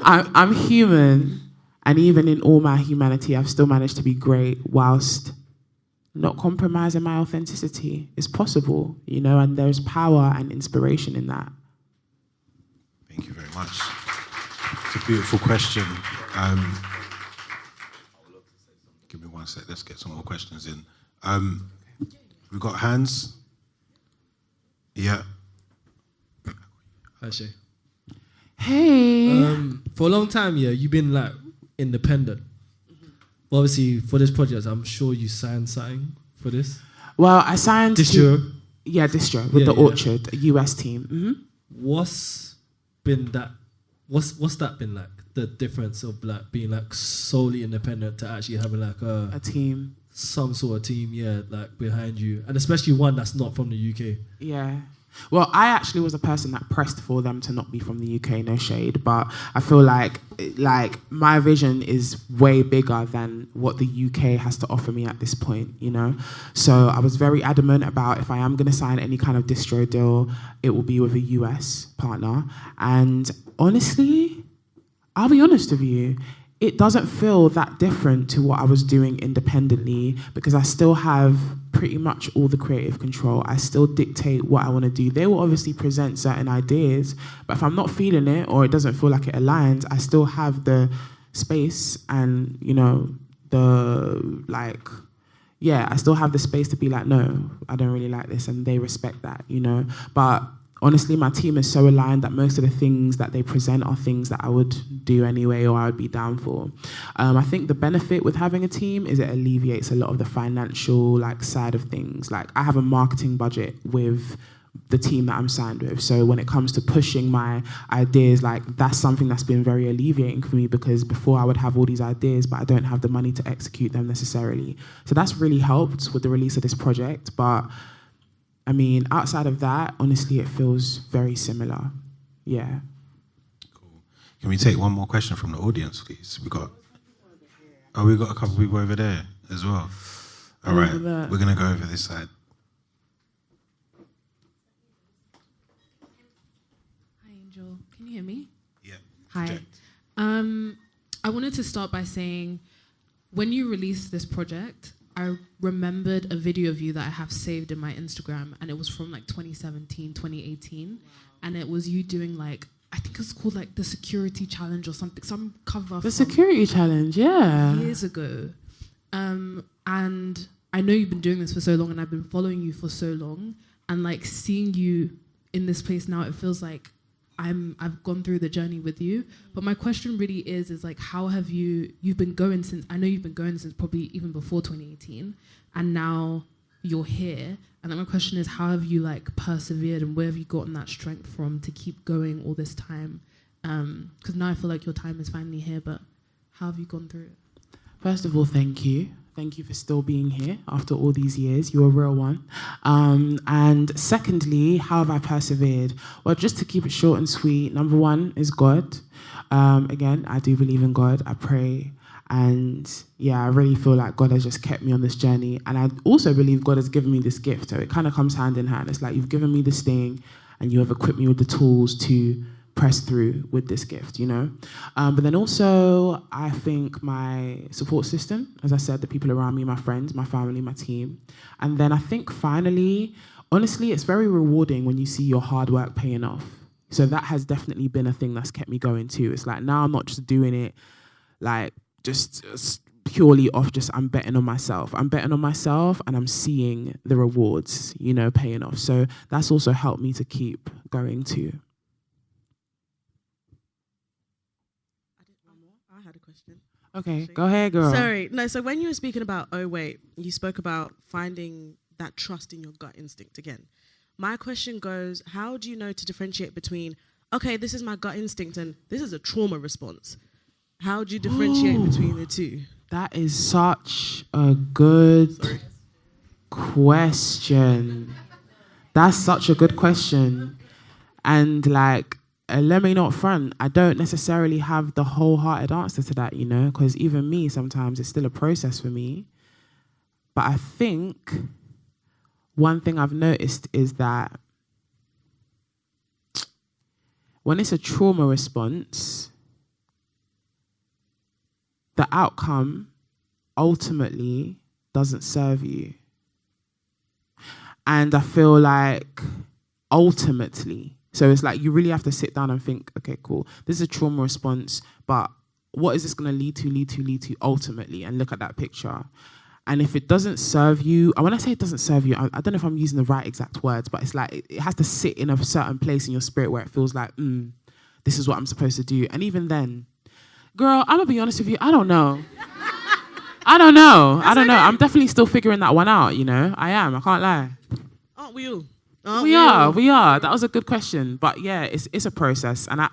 I'm human, and even in all my humanity, I've still managed to be great whilst not compromising my authenticity. It's possible, you know, and there's power and inspiration in that. Thank you very much. It's a beautiful question. Give me one sec. Let's get some more questions in. We've got hands. Yeah. Hi, Shaé. Hey. For a long time, yeah, you've been like independent. But obviously, for this project, I'm sure you signed something for this. Well, I signed Distro. Distro with the Orchard, a US team. Mm-hmm. What's been that? What's that been like? The difference of like being like solely independent to actually having like a team, some sort of team, yeah, like behind you, and especially one that's not from the UK. Yeah. Well, I actually was a person that pressed for them to not be from the UK, no shade, but I feel like my vision is way bigger than what the UK has to offer me at this point, you know? So I was very adamant about if I am going to sign any kind of distro deal, it will be with a US partner. And honestly, I'll be honest with you, it doesn't feel that different to what I was doing independently because I still have pretty much all the creative control. I still dictate what I want to do. They will obviously present certain ideas, but if I'm not feeling it or it doesn't feel like it aligns, I still have the space and, I still have the space to be like, no, I don't really like this, and they respect that, But honestly, my team is so aligned that most of the things that they present are things that I would do anyway or I would be down for. I think the benefit with having a team is it alleviates a lot of the financial side of things. I have a marketing budget with the team that I'm signed with. So when it comes to pushing my ideas, that's something that's been very alleviating for me, because before I would have all these ideas, but I don't have the money to execute them necessarily. So that's really helped with the release of this project. But I mean, outside of that, honestly, it feels very similar. Yeah. Cool. Can we take one more question from the audience, please? We got a couple people over there as well. All right, we're going to go over this side. Can you hear me? Yeah. Hi. Project. I wanted to start by saying, when you released this project, I remembered a video of you that I have saved in my Instagram, and it was from 2017, 2018, and it was you doing I think it's called the security challenge or something, some cover. The security challenge, yeah. Years ago. And I know you've been doing this for so long, and I've been following you for so long, and seeing you in this place now, it feels like I've gone through the journey with you. But my question really is how have you've been going since, I know you've been going since probably even before 2018, and now you're here. And my question is, how have you persevered, and where have you gotten that strength from to keep going all this time? Because now I feel like your time is finally here, but how have you gone through it? First of all, thank you. Thank you for still being here after all these years. You're a real one. And secondly, how have I persevered? Well, just to keep it short and sweet, number one is God. Again, I do believe in God. I pray. And I really feel like God has just kept me on this journey. And I also believe God has given me this gift. So it kind of comes hand in hand. It's you've given me this thing, and you have equipped me with the tools to press through with this gift, But then also, I think my support system, as I said, the people around me, my friends, my family, my team. And then I think finally, honestly, it's very rewarding when you see your hard work paying off. So that has definitely been a thing that's kept me going too. It's now I'm not just doing it just purely off I'm betting on myself. I'm betting on myself, and I'm seeing the rewards, paying off. So that's also helped me to keep going too. Okay, go ahead, girl. Sorry. No, so when you were speaking about, you spoke about finding that trust in your gut instinct again. My question goes, how do you know to differentiate between, okay, this is my gut instinct and this is a trauma response? How do you differentiate between the two? That is such a good question. That's such a good question. And let me not front, I don't necessarily have the wholehearted answer to that, because even me, sometimes it's still a process for me. But I think one thing I've noticed is that when it's a trauma response, the outcome ultimately doesn't serve you. And I feel ultimately, so it's you really have to sit down and think, okay, cool, this is a trauma response, but what is this going to lead to ultimately? And look at that picture. And if it doesn't serve you, and when I say it doesn't serve you, I don't know if I'm using the right exact words, but it's it has to sit in a certain place in your spirit where it feels this is what I'm supposed to do. And even then, girl, I'm going to be honest with you, I don't know. I don't know. I'm definitely still figuring that one out, I am. I can't lie. Aren't we all? We are. That was a good question. But yeah, it's a process. And I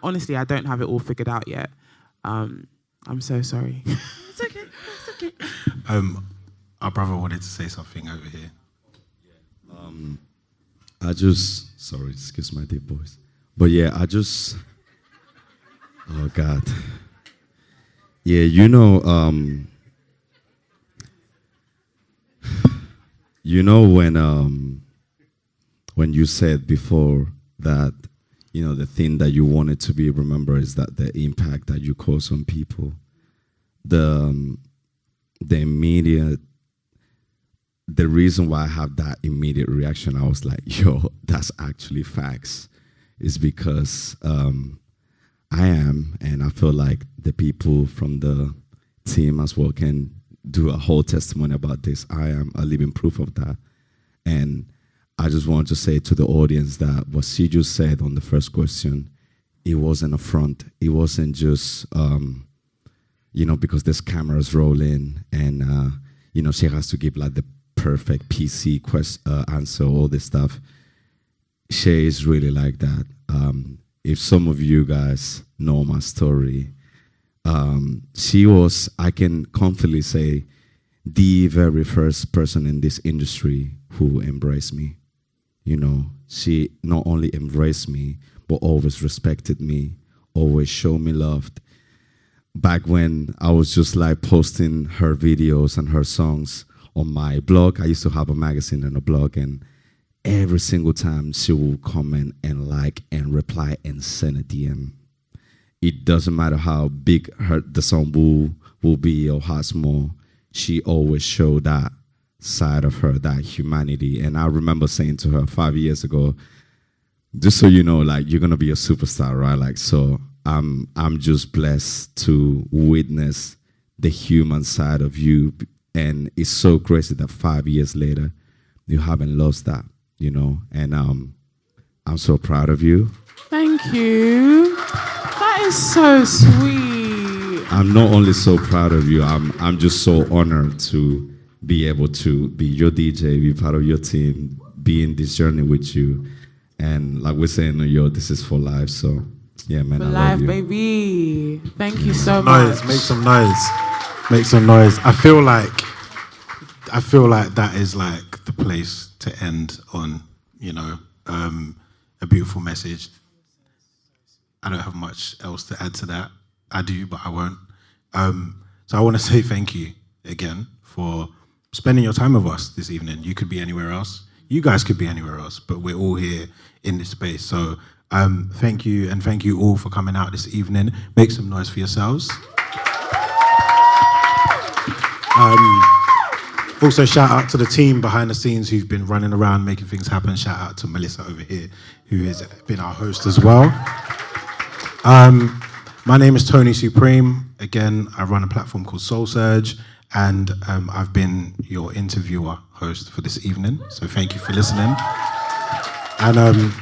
don't have it all figured out yet. I'm so sorry. It's okay. Our brother wanted to say something over here. Sorry, excuse my deep voice. But yeah, oh God. Yeah, when you said before that, the thing that you wanted to be remembered is that the impact that you cause on people, the reason why I have that immediate reaction, I was like, yo, that's actually facts, is because I am, and I feel like the people from the team as well can do a whole testimony about this. I am a living proof of that. And I just want to say to the audience that what she just said on the first question, it wasn't a front. It wasn't just, because there's cameras rolling and, she has to give like the perfect PC answer, all this stuff. Shaé is really like that. If some of you guys know my story, she was, I can confidently say, the very first person in this industry who embraced me. She not only embraced me, but always respected me, always showed me love. Back when I was just like posting her videos and her songs on my blog, I used to have a magazine and a blog, and every single time she will comment and like and reply and send a DM. It doesn't matter how big the song will be or how small, she always showed that side of her, that humanity. And I remember saying to her 5 years ago, just so you know, like, you're gonna be a superstar, right? Like, so I'm just blessed to witness the human side of you. And it's so crazy that 5 years later, you haven't lost that, and I'm so proud of you. Thank you. That is so sweet. I'm not only so proud of you, I'm just so honored to be able to be your DJ, be part of your team, be in this journey with you. And like we're saying, this is for life. So yeah, man, For I life, love you. baby. Thank you so much. Make some noise. Make some noise. I feel like that is like the place to end on, a beautiful message. I don't have much else to add to that. I do, but I won't. So I want to say thank you again for spending your time with us this evening. You could be anywhere else. You guys could be anywhere else, but we're all here in this space. So thank you, and thank you all for coming out this evening. Make some noise for yourselves. Also, shout out to the team behind the scenes who've been running around making things happen. Shout out to Melissa over here, who has been our host as well. My name is Tony Supreme. Again, I run a platform called Soul Surge, and I've been your interviewer host for this evening. So thank you for listening. And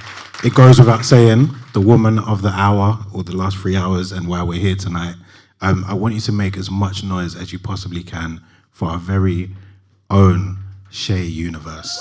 it goes without saying, the woman of the hour, or the last 3 hours, and why we're here tonight, I want you to make as much noise as you possibly can for our very own Shaé Universe.